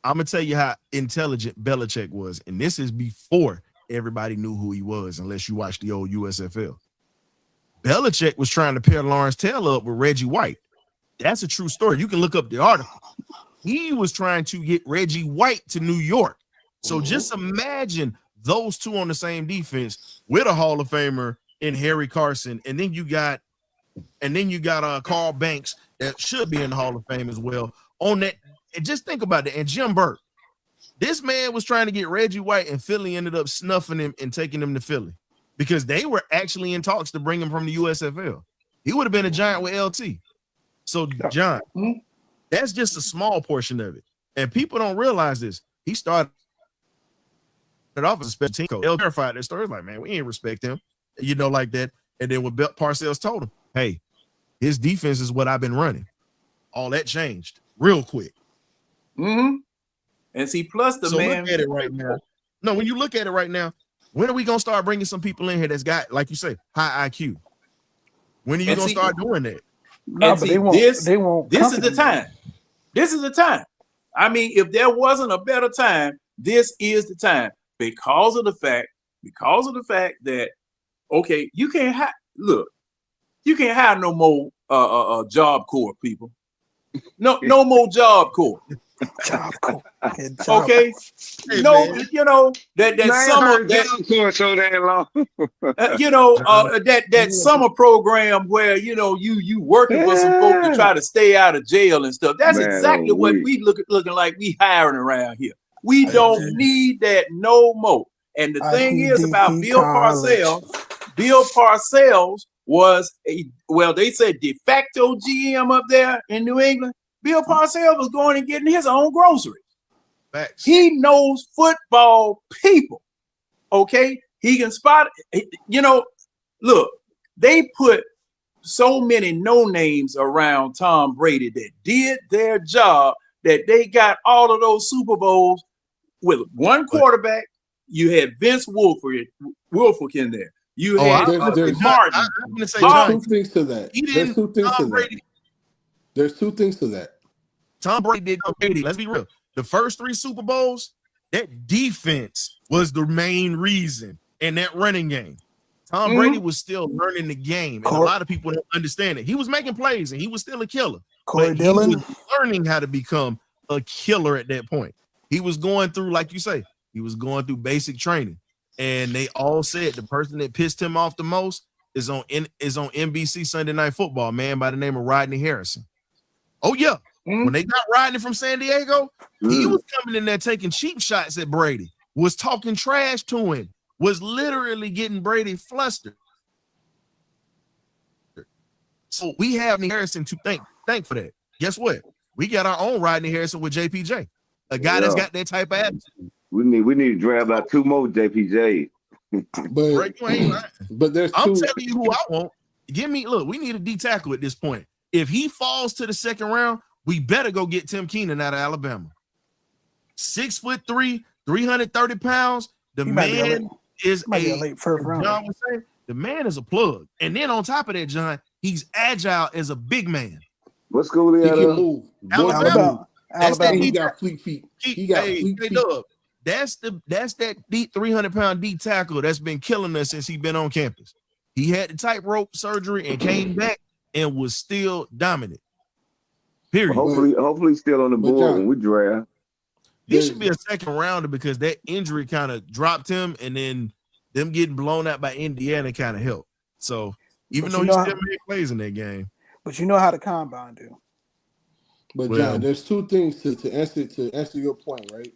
Speaker 1: I'm gonna tell you how intelligent Belichick was, and this is before everybody knew who he was, unless you watched the old USFL. Belichick was trying to pair Lawrence Taylor up with Reggie White. That's a true story. You can look up the article. he was trying to get Reggie White to New York. So just imagine those two on the same defense with a Hall of Famer in Harry Carson, and then you got Carl Banks that should be in the Hall of Fame as well. On that, and just think about that. And Jim Burke, this man was trying to get Reggie White, and Philly ended up snuffing him and taking him to Philly because they were actually in talks to bring him from the USFL. He would have been a Giant with LT. So, John, that's just a small portion of it. And people don't realize this. He started off as a special team coach. They'll verify their stories like, man, we ain't respect him, like that. And then when Parcells told him, hey, his defense is what I've been running, all that changed real quick.
Speaker 6: And see, plus the man.
Speaker 1: Look at it right now. No, when you look at it right now, when are we going to start bringing some people in here that's got, like you say, high IQ? When are you going to start doing that?
Speaker 3: No, but they won't.
Speaker 6: This is the time. This is the time. I mean, if there wasn't a better time, this is the time because of the fact that, okay, you can't hire no more Job Corps people. No more Job Corps.
Speaker 3: Job Corps.
Speaker 6: Okay.
Speaker 1: Hey,
Speaker 6: no,
Speaker 1: man.
Speaker 6: that summer
Speaker 5: Job Corps so damn long.
Speaker 6: that summer program where you working for some folk to try to stay out of jail and stuff. That's exactly what we looking like we hiring around here. We don't need that no more. And the thing is about Bill Parcells was they said de facto GM up there in New England. Bill Parcells was going and getting his own groceries.
Speaker 1: Facts.
Speaker 6: He knows football people. Okay. He can spot, look, they put so many no names around Tom Brady that did their job that they got all of those Super Bowls with one quarterback. You had Vince Wilfork in there. You had
Speaker 4: there's
Speaker 6: Martin.
Speaker 1: I'm going to say,
Speaker 4: There's two things to that. There's two things to that.
Speaker 1: Tom Brady did go Brady. Let's be real. The first 3 Super Bowls, that defense was the main reason in that running game. Tom Brady was still learning the game, and a lot of people don't understand it. He was making plays, and he was still a killer.
Speaker 3: Corey Dillon
Speaker 1: he was learning how to become a killer at that point. He was going through, like you say, he was going through basic training, and they all said the person that pissed him off the most is on NBC Sunday Night Football, man by the name of Rodney Harrison. Oh yeah. When they got Rodney from San Diego, he was coming in there taking cheap shots at Brady, was talking trash to him, was literally getting Brady flustered. So we have Harrison to thank for that. Guess what? We got our own Rodney Harrison with JPJ, a guy that's got that type of attitude.
Speaker 5: We need to draft about 2 more JPJ.
Speaker 4: But there's
Speaker 1: I'm telling you who I want. We need a D tackle at this point. If he falls to the second round, we better go get Tim Keenan out of Alabama. 6'3", 330 pounds. The man is a
Speaker 3: late first round.
Speaker 1: John would say, the man is a plug. And then on top of that, John, he's agile as a big man.
Speaker 5: What school he
Speaker 4: can move.
Speaker 1: Alabama.
Speaker 4: That's that he got fleet feet. He got fleet feet.
Speaker 1: That's that deep 300-pound D tackle that's been killing us since he's been on campus. He had the tightrope surgery and came back and was still dominant. Period.
Speaker 5: Hopefully he's still on the board when we draft.
Speaker 1: He should be a second rounder because that injury kind of dropped him, and then them getting blown out by Indiana kind of helped. So even though he still made plays in that game.
Speaker 3: But you know how the combine do.
Speaker 4: But John, there's 2 things to answer your point, right?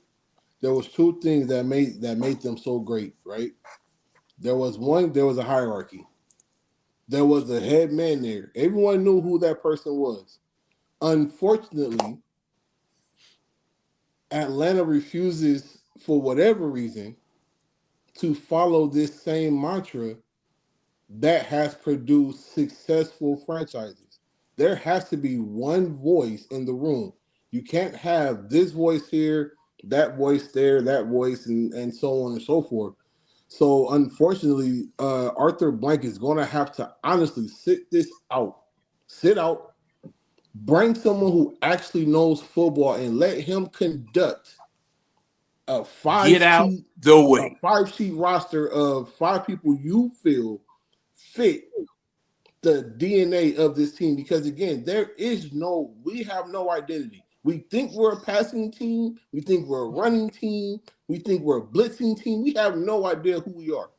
Speaker 4: There was 2 things that made them so great, right? There was a hierarchy. There was a head man there. Everyone knew who that person was. Unfortunately, Atlanta refuses, for whatever reason, to follow this same mantra that has produced successful franchises. There has to be one voice in the room. You can't have this voice here, that voice there, that voice, and so on and so forth. So unfortunately, Arthur Blank is going to have to honestly sit out, bring someone who actually knows football and let him conduct a 5-sheet roster of 5 people you feel fit the DNA of this team. Because again, we have no identity. We think we're a passing team. We think we're a running team. We think we're a blitzing team. We have no idea who we are.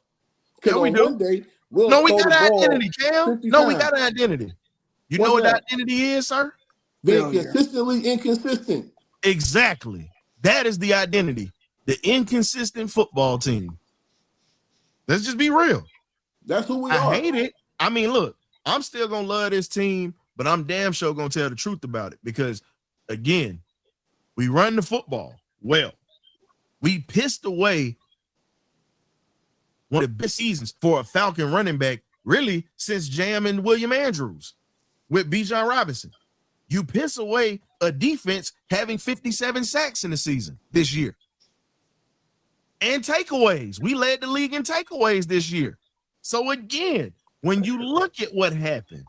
Speaker 4: Because
Speaker 1: Yeah, we
Speaker 4: on
Speaker 1: do.
Speaker 4: one day, we'll
Speaker 1: No, we
Speaker 4: throw
Speaker 1: got
Speaker 4: the
Speaker 1: an
Speaker 4: ball
Speaker 1: identity, Cam.
Speaker 4: 50
Speaker 1: No, we
Speaker 4: times.
Speaker 1: got an identity. You
Speaker 4: What's
Speaker 1: know what
Speaker 4: that?
Speaker 1: the identity is, sir?
Speaker 4: Being
Speaker 3: Failure.
Speaker 4: consistently inconsistent.
Speaker 1: Exactly. That is the identity. The inconsistent football team. Let's just be real.
Speaker 4: That's who we
Speaker 1: I
Speaker 4: are.
Speaker 1: hate it. I mean, look, I'm still gonna love this team, but I'm damn sure gonna tell the truth about it because, again, we run the football well. We pissed away one of the best seasons for a Falcon running back, really, since Jam and William Andrews with Bijan Robinson. You piss away a defense having 57 sacks in the season this year. And takeaways. We led the league in takeaways this year. So again, when you look at what happened,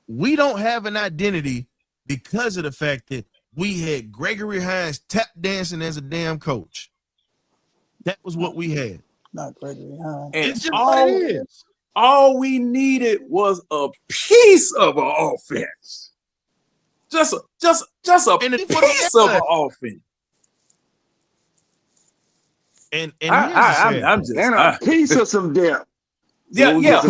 Speaker 1: we don't have an identity because of the fact that we had Gregory Hines tap dancing as a damn coach. That was what we had.
Speaker 3: Not Gregory Hines.
Speaker 6: And
Speaker 1: It's just what it is.
Speaker 6: all we needed was a piece of an offense. Just a
Speaker 1: And it's
Speaker 6: piece of an offense.
Speaker 1: And here's the sad
Speaker 6: I'm
Speaker 1: part.
Speaker 6: just
Speaker 5: And a piece of some depth.
Speaker 6: yeah.
Speaker 5: We'll get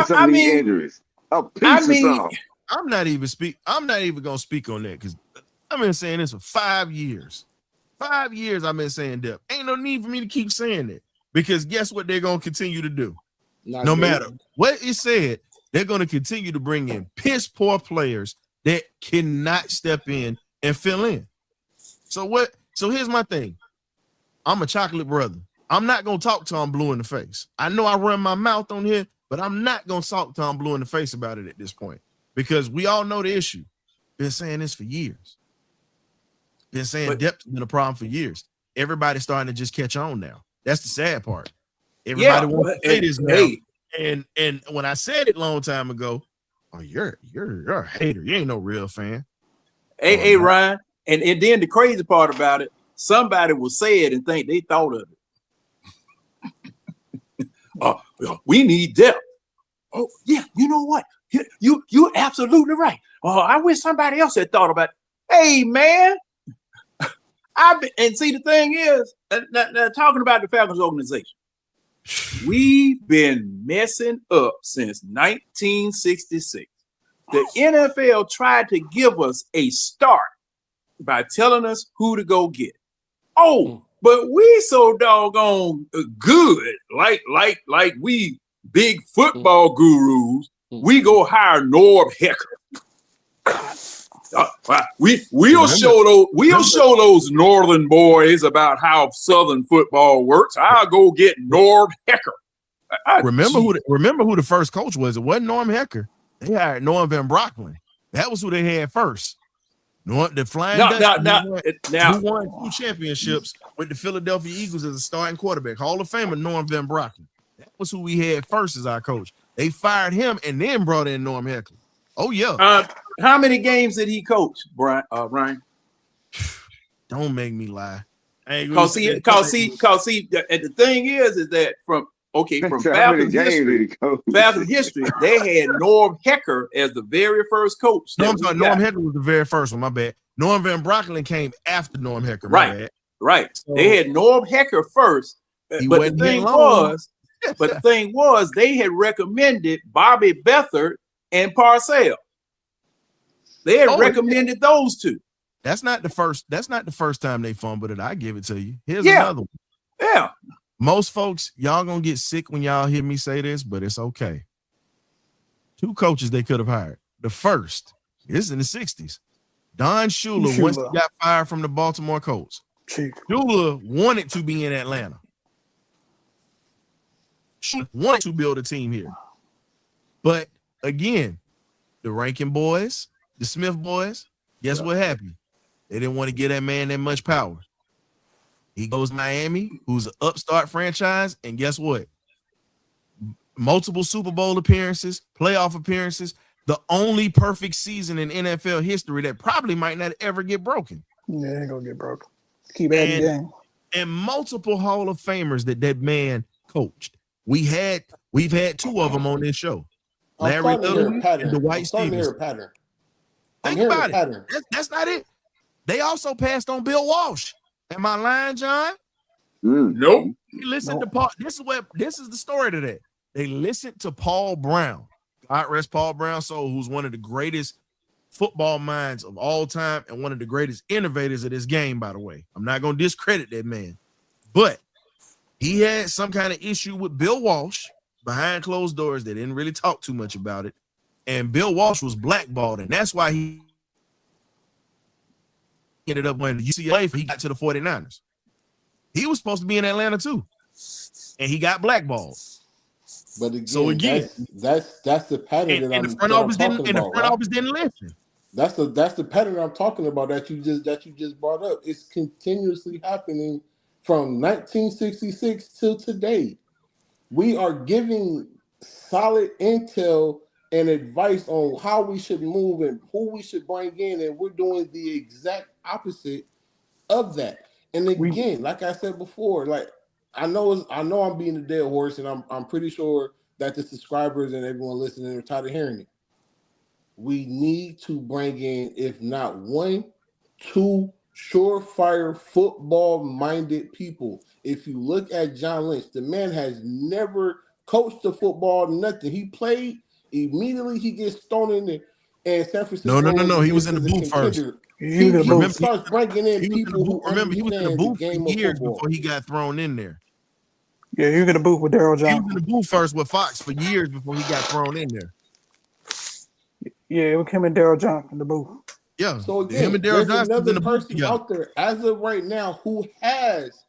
Speaker 5: some of these injuries. A piece of something.
Speaker 1: I'm not even gonna speak on that because I've been saying this for 5 years. 5 years I've been saying depth. Ain't no need for me to keep saying it because guess what they're gonna continue to do? No matter what is said, they're gonna continue to bring in piss poor players that cannot step in and fill in. So here's my thing. I'm a chocolate brother. I'm not gonna talk Tom Blue in the face. I know I run my mouth on here, but I'm not gonna talk Tom Blue in the face about it at this point because we all know the issue. Been saying this for years. Been saying depth has been a problem for years. Everybody's starting to just catch on now. That's the sad part. Everybody wants to say this now. And when I said it a long time ago, oh, you're a hater. You ain't no real fan.
Speaker 6: Hey, Ryan, and then the crazy part about it, somebody will say it and think they thought of it. We need depth. Oh, yeah, you know what? You're absolutely right. Oh, I wish somebody else had thought about it. Hey, man. And see, the thing is, now talking about the Falcons organization, we've been messing up since 1966. The NFL tried to give us a start by telling us who to go get. Oh, but we so doggone good, like we big football gurus. We go hire Norv Hecker. We'll show those northern boys about how southern football works. I'll go get Norv Hecker.
Speaker 1: Remember who the first coach was? It wasn't Norm Hecker. They hired Norm Van Brocklin. That was who they had first. The Flying Dutchman who won 2 championships with the Philadelphia Eagles as a starting quarterback. Hall of Famer Norm Van Brocklin. That was who we had first as our coach. They fired him and then brought in Norm Hecker. Oh yeah.
Speaker 6: How many games did he coach, Ryan?
Speaker 1: Don't make me lie.
Speaker 6: Cause see, the thing is that from Falcons history, they had Norm Hecker as the very first coach.
Speaker 1: No, I'm sorry, Norm Hecker was the very first one. My bad. Norm Van Brocklin came after Norm Hecker.
Speaker 6: Right.
Speaker 1: So,
Speaker 6: they had Norm Hecker first, but the thing was, they had recommended Bobby Beathard and Parcells. They had recommended those two.
Speaker 1: That's not the first time they fumbled it. I give it to you. Here's another one.
Speaker 6: Yeah.
Speaker 1: Most folks, y'all gonna get sick when y'all hear me say this, but it's okay. 2 coaches they could have hired. The first, this is in the 60s. Don Shula, once he got fired from the Baltimore Colts. Shula wanted to be in Atlanta. Shula wanted to build a team here. But again, the Rankin boys, the Smith boys, guess what happened? They didn't want to give that man that much power. He goes to Miami, who's an upstart franchise, and guess what? Multiple Super Bowl appearances, playoff appearances, the only perfect season in NFL history that probably might not ever get broken.
Speaker 3: Yeah, ain't gonna get broken. Keep adding game.
Speaker 1: And multiple Hall of Famers that man coached. We've had 2 of them on this show. Larry Little and Dwight Stevens. Think
Speaker 4: hearing
Speaker 1: about
Speaker 4: a pattern.
Speaker 1: it. That's not it. They also passed on Bill Walsh. Am I lying, John?
Speaker 6: Nope.
Speaker 1: They listened to Paul. This is the story to that. They listened to Paul Brown. God rest Paul Brown's soul, who's one of the greatest football minds of all time and one of the greatest innovators of this game, by the way. I'm not going to discredit that man. But he had some kind of issue with Bill Walsh behind closed doors. They didn't really talk too much about it. And Bill Walsh was blackballed, and that's why he ended up going to UCLA. He got to the 49ers. He was supposed to be in Atlanta too, and he got blackballed.
Speaker 4: But again,
Speaker 1: so again,
Speaker 4: that's the pattern that
Speaker 1: the front office didn't. And the front office didn't listen.
Speaker 4: That's the pattern I'm talking about that you just brought up. It's continuously happening from 1966 till today. We are giving solid intel and advice on how we should move and who we should bring in, and we're doing the exact opposite of that. And again, like I said before, like I know I'm being a dead horse, and I'm pretty sure that the subscribers and everyone listening are tired of hearing it. We need to bring in, if not 1, 2 surefire football-minded people. If you look at John Lynch, the man has never coached the football, nothing. He played, immediately he gets thrown in there. And San Francisco.
Speaker 1: No. He was in the booth first.
Speaker 4: He starts bringing in people who
Speaker 1: remember he was in the booth for years before he got thrown in there.
Speaker 3: Yeah, he was in the booth with Daryl Johnson.
Speaker 1: He was in the booth first with Fox for years before he got thrown in there.
Speaker 3: Yeah, it was him and Daryl Johnson in the booth.
Speaker 1: Yeah.
Speaker 4: So again,
Speaker 1: him and Daryl
Speaker 4: there's
Speaker 1: Johnson
Speaker 4: another
Speaker 1: in the booth
Speaker 4: person out there as of right now who has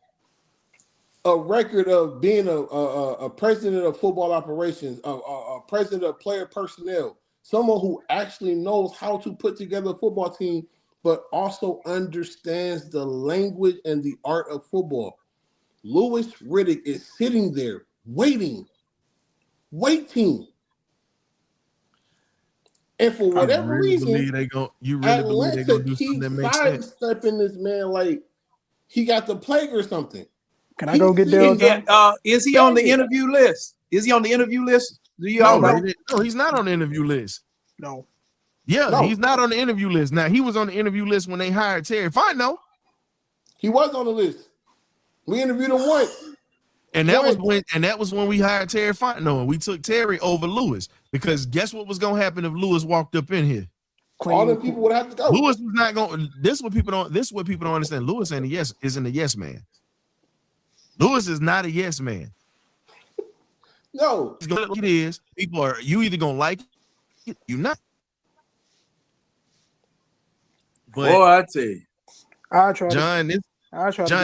Speaker 4: a record of being a president of football operations, a president of player personnel, someone who actually knows how to put together a football team, but also understands the language and the art of football. Louis Riddick is sitting there waiting. And for whatever reason, Atlanta keeps sidestepping this man like he got the plague or something.
Speaker 3: Can I go get Daryl Johnson?
Speaker 6: Is he on the interview list? Is he on the interview list? Do you all know?
Speaker 1: No, he's not on the interview list.
Speaker 3: No.
Speaker 1: Yeah, he's not on the interview list. Now, he was on the interview list when they hired Terry. If I know.
Speaker 4: He was on the list. We interviewed him once.
Speaker 1: And that was when we hired Terry Fontenot, and we took Terry over Lewis, because guess what was gonna happen if Lewis walked up in here?
Speaker 4: All the people would have to go.
Speaker 1: Lewis was not going. This is what people don't understand. Lewis isn't a yes man. Lewis is not a yes man.
Speaker 4: No,
Speaker 1: it is. People are you either gonna like it, you not.
Speaker 6: But boy, I tell you,
Speaker 3: I try.
Speaker 1: John,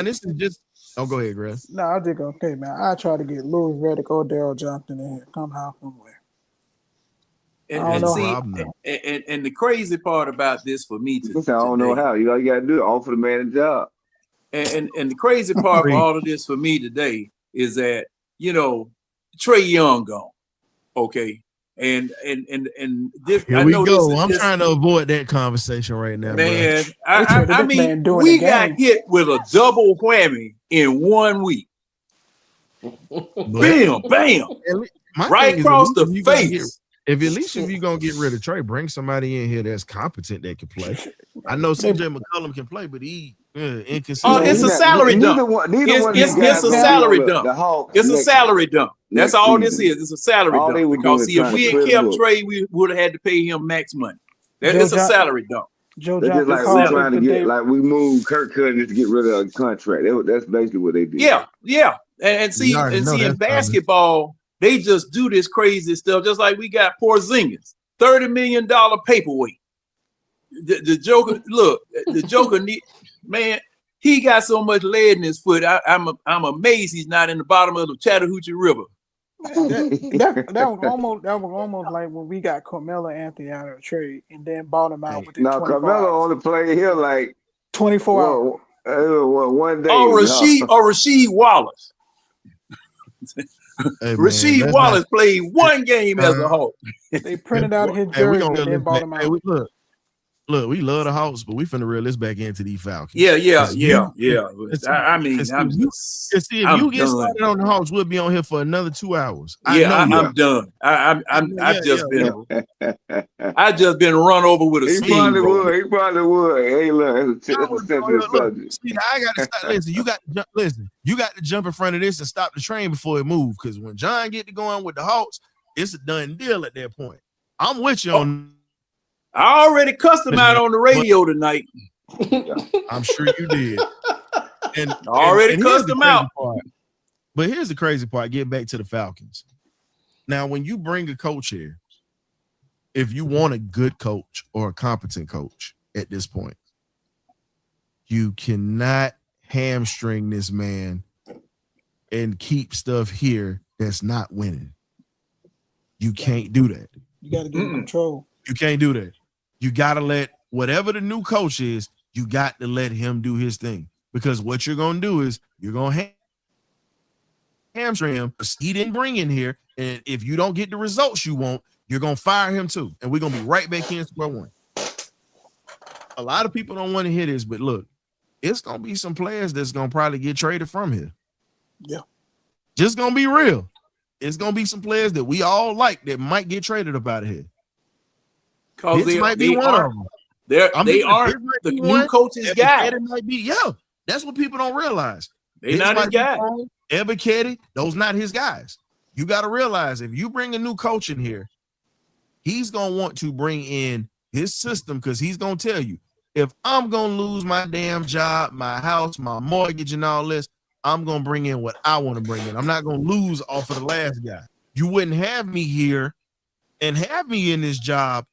Speaker 1: this is just. Oh, go ahead, Greg.
Speaker 3: No, I think okay, man. I try to get Louis Riddick or Daryl Johnson in here. Come how, come where.
Speaker 6: And the crazy part about this for me
Speaker 5: I don't know how. You gotta do it. Offer the man a job.
Speaker 6: And the crazy part for all of this for me today is that, you know, Trey Young gone. Okay. And this,
Speaker 1: here we go. I'm trying to avoid that conversation right now,
Speaker 6: man. I mean, we got hit with a double whammy in 1 week. Bam, bam, right across the face.
Speaker 1: If you're gonna get rid of Trey, bring somebody in here that's competent that can play. I know CJ McCollum can play, but he inconsistent.
Speaker 6: Oh, it's a salary dump. It's a salary dump. It's a salary dump. That's all this is. It's a salary dump. Because if we had kept Trey, we would have had to pay him max money. It's a salary dump.
Speaker 5: Joe just like we're trying to get, like we moved Kirk Cousins to get rid of a contract. That's basically what they did.
Speaker 6: Yeah. And see, in basketball, they just do this crazy stuff, just like we got Porzingis, $30 million paperweight. The Joker, look, the Joker, man, he got so much lead in his foot. I'm amazed he's not in the bottom of the Chattahoochee River.
Speaker 3: That was almost like when we got Carmelo Anthony out of the trade and then bought him out within 24
Speaker 5: Carmelo
Speaker 3: hours.
Speaker 5: only played here like
Speaker 3: 24 hours.
Speaker 5: 1 day.
Speaker 6: Rasheed Wallace.
Speaker 1: Hey,
Speaker 6: Rasheed Wallace played 1 game as a Hawk.
Speaker 3: They printed out his jersey and then bought him out.
Speaker 1: Look, look, we love the Hawks, but we finna reel this back into these Falcons.
Speaker 6: Yeah. I mean,
Speaker 1: If
Speaker 6: I'm
Speaker 1: you get
Speaker 6: done.
Speaker 1: started on the Hawks, we'll be on here for another 2 hours.
Speaker 6: I'm done. I've just been run over with a
Speaker 5: He probably
Speaker 6: steamroller.
Speaker 5: would. He probably would. Hey, look, that's a sensitive subject.
Speaker 1: See, I gotta stop. Listen, you got to jump in front of this and stop the train before it moves. Because when John get to going with the Hawks, it's a done deal at that point. I'm with you on.
Speaker 6: I already cussed him out on the radio tonight.
Speaker 1: I'm sure you did. And
Speaker 6: I already cussed him out.
Speaker 1: But here's the crazy part. Get back to the Falcons. Now, when you bring a coach here, if you want a good coach or a competent coach at this point, you cannot hamstring this man and keep stuff here that's not winning. You can't do that.
Speaker 3: You got to get control.
Speaker 1: You can't do that. You got to let whatever the new coach is, you got to let him do his thing. Because what you're going to do is you're going to hamstring him. He didn't bring in here. And if you don't get the results you want, you're going to fire him too. And we're going to be right back in square one. A lot of people don't want to hear this, but look, it's going to be some players that's going to probably get traded from here.
Speaker 3: Yeah.
Speaker 1: Just going to be real. It's going to be some players that we all like that might get traded up out of here.
Speaker 6: Because
Speaker 1: They aren't
Speaker 6: the new coach's guy.
Speaker 1: That's what people don't realize.
Speaker 6: They're not his guy.
Speaker 1: Ebiketie, those not his guys. You got to realize if you bring a new coach in here, he's going to want to bring in his system because he's going to tell you, if I'm going to lose my damn job, my house, my mortgage and all this, I'm going to bring in what I want to bring in. I'm not going to lose off of the last guy. You wouldn't have me here and have me in this job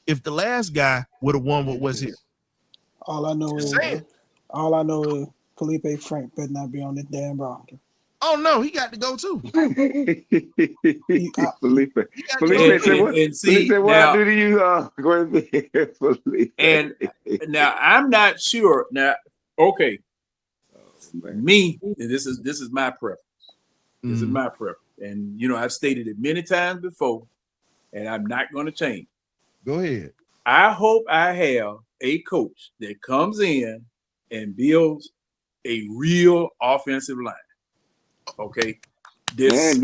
Speaker 1: if the last guy would have won what was here.
Speaker 3: All I know is Felipe Frank better not be on this damn roster.
Speaker 1: Oh no, he got to go too.
Speaker 5: Felipe said, "What I do to you, go ahead, Felipe."
Speaker 6: And now I'm not sure. Now, okay, me, this is my preference. This is my preference, and you know I've stated it many times before, and I'm not going to change.
Speaker 1: Go ahead.
Speaker 6: I hope I have a coach that comes in and builds a real offensive line. Okay, this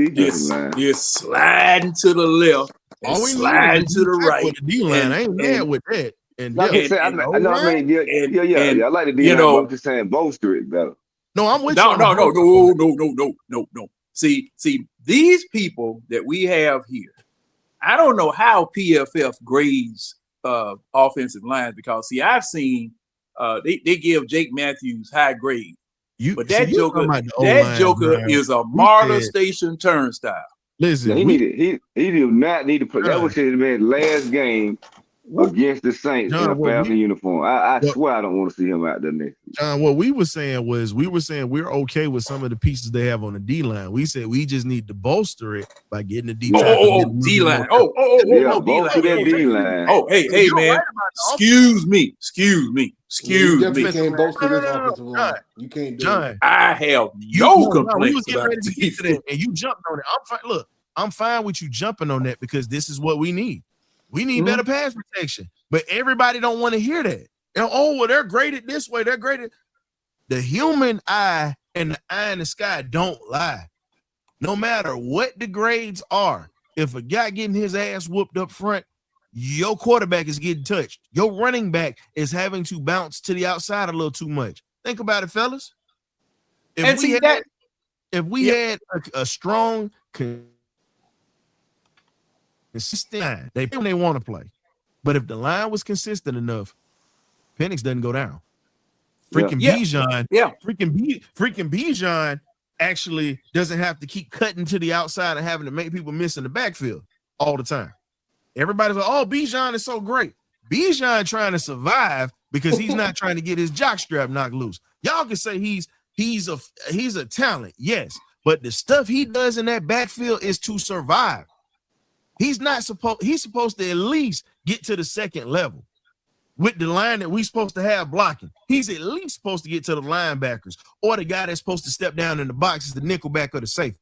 Speaker 6: sliding to the left and sliding to the right.
Speaker 1: With the D-line, I ain't mad with that. And
Speaker 5: I like the D-line, but I'm just saying bolster it better.
Speaker 1: No, I'm with
Speaker 6: No. See, these people that we have here, I don't know how PFF grades offensive lines because see, I've seen they give Jake Matthews high grade. But that Joker is a Martyr Station turnstile.
Speaker 1: Listen,
Speaker 5: he did not need to put that was his man's last game against the Saints in a Falcon uniform. I swear I don't want to see him out there next week.
Speaker 1: John, what we were saying was we're okay with some of the pieces they have on the D line. We said we just need to bolster it by getting the D line.
Speaker 6: D line.
Speaker 5: D line.
Speaker 6: Oh, hey, man. Excuse me.
Speaker 4: You definitely can't bolster this offensive line. You can't do it.
Speaker 6: I have no complaints about
Speaker 1: it. And you jumped on it. I'm fine. Look, I'm fine with you jumping on that because this is what we need. We need better pass protection. But everybody don't want to hear that. Well, they're graded this way. They're graded. The human eye and the eye in the sky don't lie. No matter what the grades are, if a guy getting his ass whooped up front, your quarterback is getting touched. Your running back is having to bounce to the outside a little too much. Think about it, fellas. If we had a strong, consistent line, they want to play. But if the line was consistent enough, Penix doesn't go down. Bijan actually doesn't have to keep cutting to the outside and having to make people miss in the backfield all the time. Everybody's like, oh, Bijan is so great. Bijan trying to survive because he's not trying to get his jockstrap knocked loose. Y'all can say he's a talent, yes, but the stuff he does in that backfield is to survive. He's supposed to at least get to the second level with the line that we're supposed to have blocking. He's at least supposed to get to the linebackers or the guy that's supposed to step down in the box is the nickelback or the safety.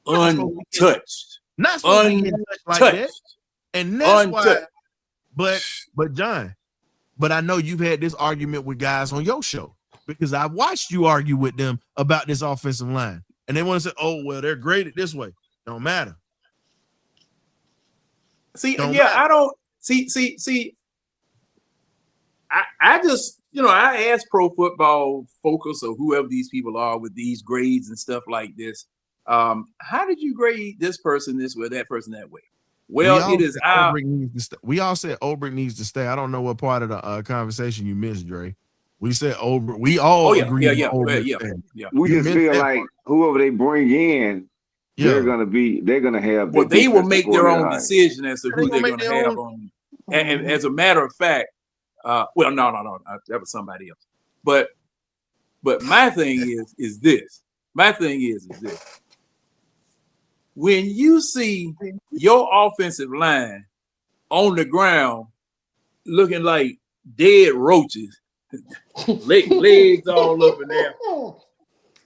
Speaker 6: Untouched.
Speaker 1: Not supposed to get touched like that. And that's why But John, but I know you've had this argument with guys on your show because I watched you argue with them about this offensive line, and they want to say, "Oh, well, they're graded this way." Don't matter.
Speaker 6: See,
Speaker 1: Don't
Speaker 6: yeah,
Speaker 1: matter.
Speaker 6: I don't see. I just, I asked Pro Football Focus or whoever these people are with these grades and stuff like this. How did you grade this person this way, that person that way? Well, it is our.
Speaker 1: We all said Ulbrich needs to stay. I don't know what part of the conversation you missed, Dre. We said Ulbrich. We all agree.
Speaker 6: Yeah.
Speaker 5: We just feel like whoever they bring in, they're gonna have.
Speaker 6: Well, they will make their own decision as to who they're gonna have on. And as a matter of fact, no, that was somebody else. But my thing is this. My thing is this. When you see your offensive line on the ground looking like dead roaches, legs all up in there,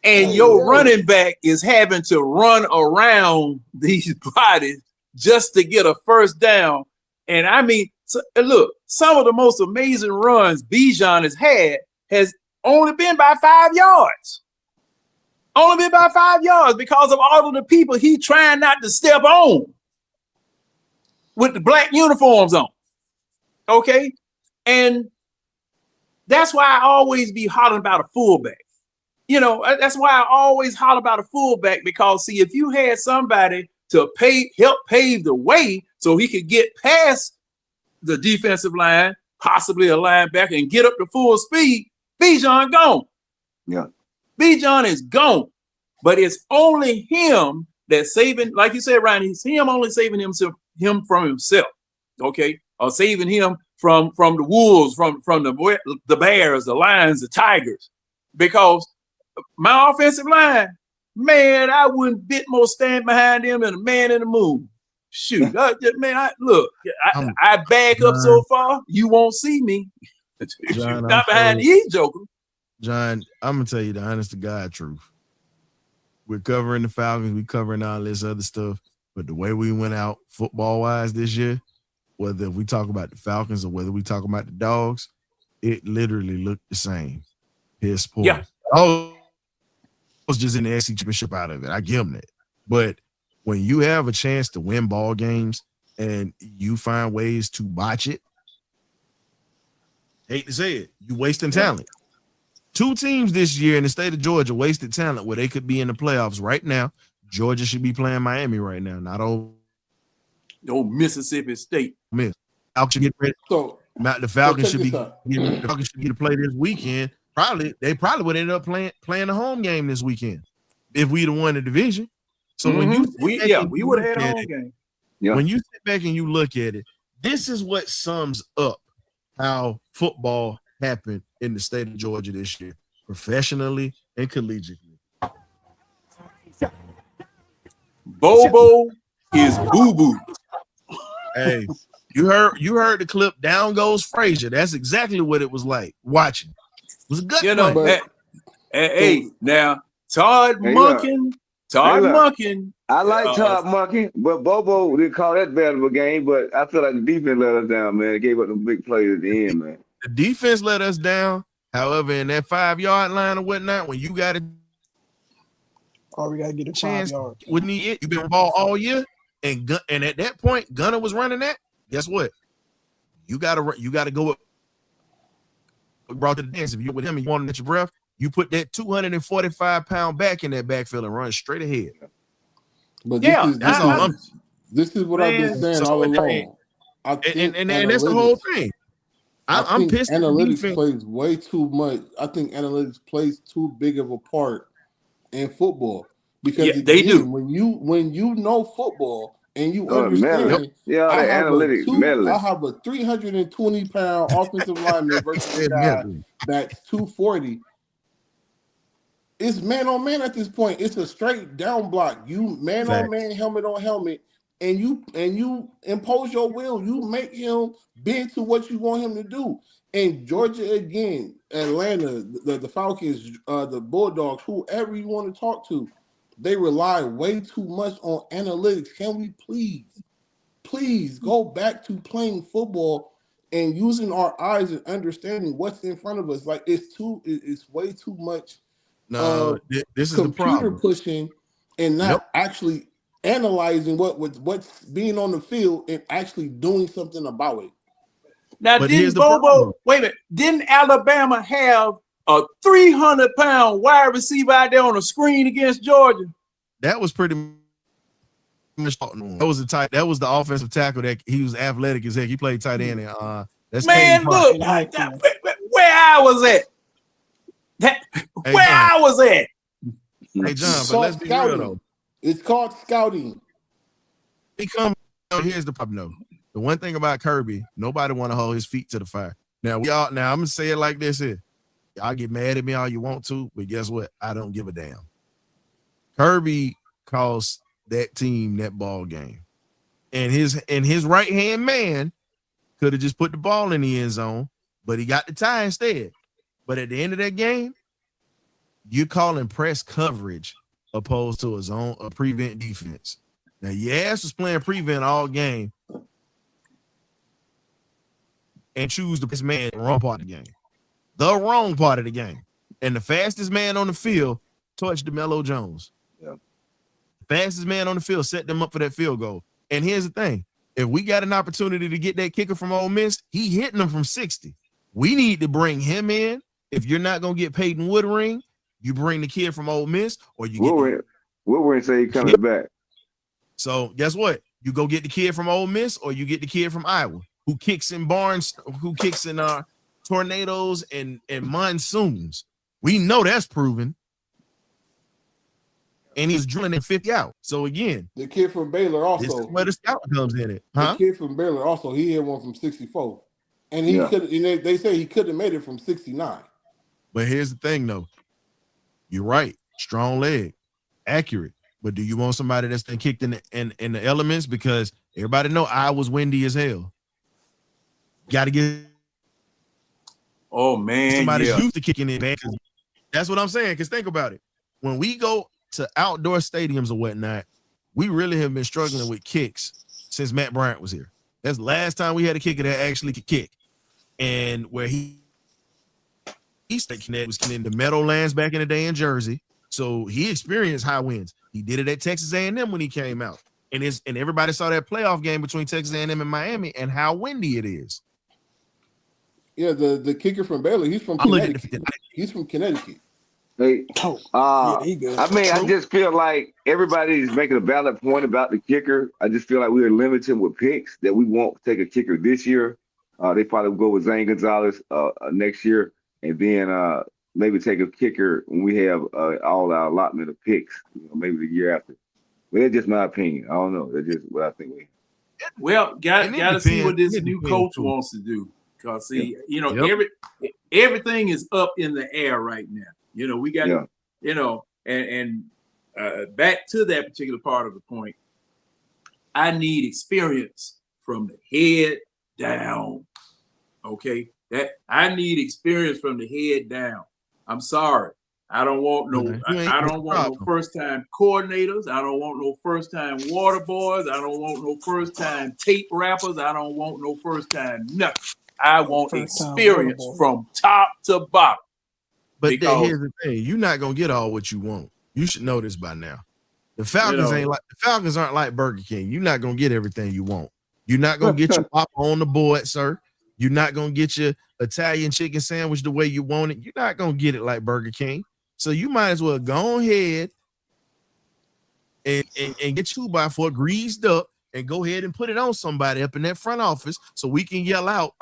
Speaker 6: and your running back is having to run around these bodies just to get a first down. And I mean, look, some of the most amazing runs Bijan has had has only been by 5 yards. Only been by 5 yards because of all of the people he trying not to step on with the black uniforms on. Okay? And that's why I always be hollering about a fullback. That's why I always holler about a fullback, because see, if you had somebody to help pave the way so he could get past the defensive line, possibly a linebacker, and get up to full speed, Bijan gone.
Speaker 5: Yeah.
Speaker 6: Bijan is gone. But it's only him that's saving, like you said, Ryan, it's him only saving him from himself. Okay? Or saving him from the wolves, from the bears, the lions, the tigers. Because my offensive line, man, I wouldn't bit more stand behind him than a man in the moon. Shoot, I back up so far, you won't see me.
Speaker 1: John,
Speaker 6: not behind these jokers.
Speaker 1: John, I'm gonna tell you the honest to God truth. We're covering the Falcons, we're covering all this other stuff, but the way we went out football-wise this year, whether we talk about the Falcons or whether we talk about the Dogs, it literally looked the same. Piss poor.
Speaker 6: Yeah.
Speaker 1: I was just in the SEC championship out of it. I give them that. But when you have a chance to win ball games and you find ways to botch it, hate to say it, you wasting talent. 2 teams this year in the state of Georgia wasted talent where they could be in the playoffs right now. Georgia should be playing Miami right now, not old
Speaker 6: Mississippi State.
Speaker 1: Miss. Falcons should get ready.
Speaker 4: So
Speaker 1: the Falcons should be to play this weekend. They probably would end up playing a home game this weekend if we'd have won the division. So when you
Speaker 6: we would have had a home game.
Speaker 5: Yeah.
Speaker 1: When you sit back and you look at it, this is what sums up how football happened in the state of Georgia this year, professionally and collegiately.
Speaker 6: Bobo is boo-boo.
Speaker 1: Hey, you heard the clip, Down Goes Frazier. That's exactly what it was like watching. It was a good one.
Speaker 6: Hey, now Todd Monken.
Speaker 5: I like Todd Monken, but Bobo didn't call that bad of a game, but I feel like the defense let us down, man. It gave up them big plays at the end, man.
Speaker 1: The defense let us down. However, in that 5-yard line or whatnot, when you got a
Speaker 3: we gotta get a
Speaker 1: chance,
Speaker 3: 5 yards.
Speaker 1: wouldn't he? You've been ball all year, and at that point, Gunner was running that. Guess what? You gotta go with brought to the dance. If you're with him and you want to let your breath, you put that 245-pound back in that backfield and run straight ahead.
Speaker 4: But
Speaker 1: this
Speaker 4: is what I've been saying all along.
Speaker 1: And that's the whole thing. I'm pissed.
Speaker 4: Analytics plays way too much. I think analytics plays too big of a part in football because
Speaker 6: they do.
Speaker 4: When you know football and you understand, I have a 320-pound offensive lineman versus a guy that's 240. It's man on man at this point. It's a straight down block. You man on man, helmet on helmet. And you impose your will. You make him bend to what you want him to do. And Georgia again, Atlanta, the Falcons, the Bulldogs, whoever you want to talk to, they rely way too much on analytics. Can we please go back to playing football and using our eyes and understanding what's in front of us. Like it's way too much.
Speaker 1: No, this is the
Speaker 4: computer
Speaker 1: problem.
Speaker 4: pushing and not actually analyzing what's being on the field and actually doing something about it.
Speaker 6: Now,
Speaker 1: But
Speaker 6: didn't
Speaker 1: here's the
Speaker 6: Bobo?
Speaker 1: problem.
Speaker 6: Wait a minute. Didn't Alabama have a 300-pound wide receiver out there on the screen against Georgia?
Speaker 1: That was pretty much that was the offensive tackle that he was athletic as heck. He played tight end. And that's
Speaker 6: Man, look, where I was at. I was at.
Speaker 1: Hey John, but let's be real though.
Speaker 4: It's called scouting.
Speaker 1: Here's the problem though. The one thing about Kirby, nobody want to hold his feet to the fire. Now I'm gonna say it like this here. Y'all get mad at me all you want to, but guess what? I don't give a damn. Kirby cost that team that ball game. And his right-hand man could have just put the ball in the end zone, but he got the tie instead. But at the end of that game, you're calling press coverage opposed to a prevent defense. Now, your ass was playing prevent all game and choose the best man the wrong part of the game. The wrong part of the game. And the fastest man on the field touched DeMelo Jones.
Speaker 5: Yep.
Speaker 1: Fastest man on the field set them up for that field goal. And here's the thing. If we got an opportunity to get that kicker from Ole Miss, he hitting them from 60. We need to bring him in. If you're not going to get Peyton Woodring, you bring the kid from Ole Miss or you get
Speaker 5: Woodring say he coming back.
Speaker 1: So guess what? You go get the kid from Ole Miss or you get the kid from Iowa who kicks in tornadoes and monsoons. We know that's proven. And he's drilling in 50 out. So again,
Speaker 4: the kid from Baylor also.
Speaker 1: This is where the scout comes in it.
Speaker 4: The kid from Baylor also, he had one from 64. And he could, they say he could have made it from 69.
Speaker 1: But here's the thing though. You're right. Strong leg, accurate. But do you want somebody that's been kicked in the elements? Because everybody know I was windy as hell. Got to get somebody used to kicking in back. That's what I'm saying. Because think about it. When we go to outdoor stadiums or whatnot, we really have been struggling with kicks since Matt Bryant was here. That's the last time we had a kicker that actually could kick. And where he was in the Meadowlands back in the day in Jersey. So he experienced high winds. He did it at Texas A&M when he came out. And everybody saw that playoff game between Texas A&M and Miami and how windy it is.
Speaker 4: Yeah, the kicker from Baylor, he's from Connecticut. He's from Connecticut.
Speaker 5: Hey, I mean, I just feel like everybody's making a valid point about the kicker. I just feel like we are limited with picks that we won't take a kicker this year. They probably will go with Zane Gonzalez next year, and then maybe take a kicker when we have all our allotment of picks, maybe the year after. But that's just my opinion. I don't know. That's just what I think.
Speaker 6: Well, got to see what this new coach wants to do. Because everything is up in the air right now. We got, and back to that particular part of the point, I need experience from the head down. Okay. I need experience from the head down. I'm sorry. I don't want no first-time coordinators. I don't want no first-time water boys. I don't want no first-time tape rappers. I don't want no first-time nothing. I want experience from top to bottom.
Speaker 1: But here's the thing: you're not gonna get all what you want. You should know this by now. The Falcons aren't like Burger King. You're not gonna get everything you want. You're not gonna get your pop on the board, sir. You're not gonna get your Italian chicken sandwich the way you want it. You're not gonna get it like Burger King. So you might as well go ahead and get 2x4 greased up and go ahead and put it on somebody up in that front office so we can yell out.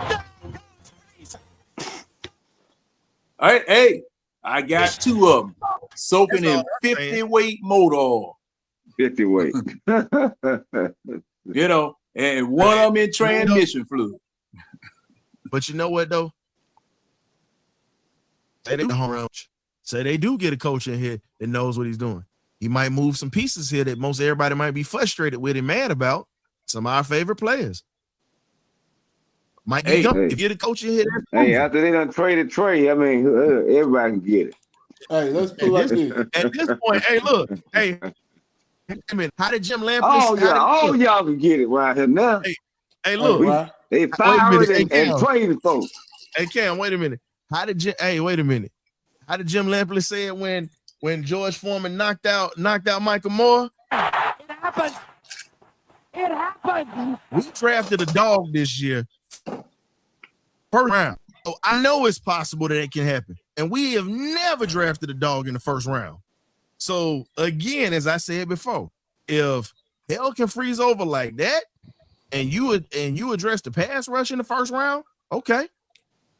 Speaker 6: Hey, I got 2 of them soaking in 50 weight motor oil.
Speaker 5: 50 weight.
Speaker 6: And one of them in transmission fluid.
Speaker 1: But you know what though? Say they do get a coach in here that knows what he's doing. He might move some pieces here that most everybody might be frustrated with and mad about. Some of our favorite players. Might get if you're the coach in here.
Speaker 5: Hey, after they done traded Trey, I mean, everybody can get it.
Speaker 4: Hey, let's put like this.
Speaker 1: At this point, hey, look, hey, I mean, how did Jim Lampley?
Speaker 5: All y'all can get it right here now.
Speaker 1: Hey, look.
Speaker 5: They
Speaker 1: Wait a
Speaker 5: firing
Speaker 1: minute. Hey,
Speaker 5: and
Speaker 1: Cam.
Speaker 5: trading folks.
Speaker 1: Hey, Cam, wait a minute. How did Jim? Hey, wait a minute. How did Jim Lampley say it when George Foreman knocked out Michael Moore?
Speaker 2: It happened. It happened.
Speaker 1: We drafted a dog this year, first round. So I know it's possible that it can happen. And we have never drafted a dog in the first round. So again, as I said before, if hell can freeze over like that, and you address the pass rush in the first round, okay.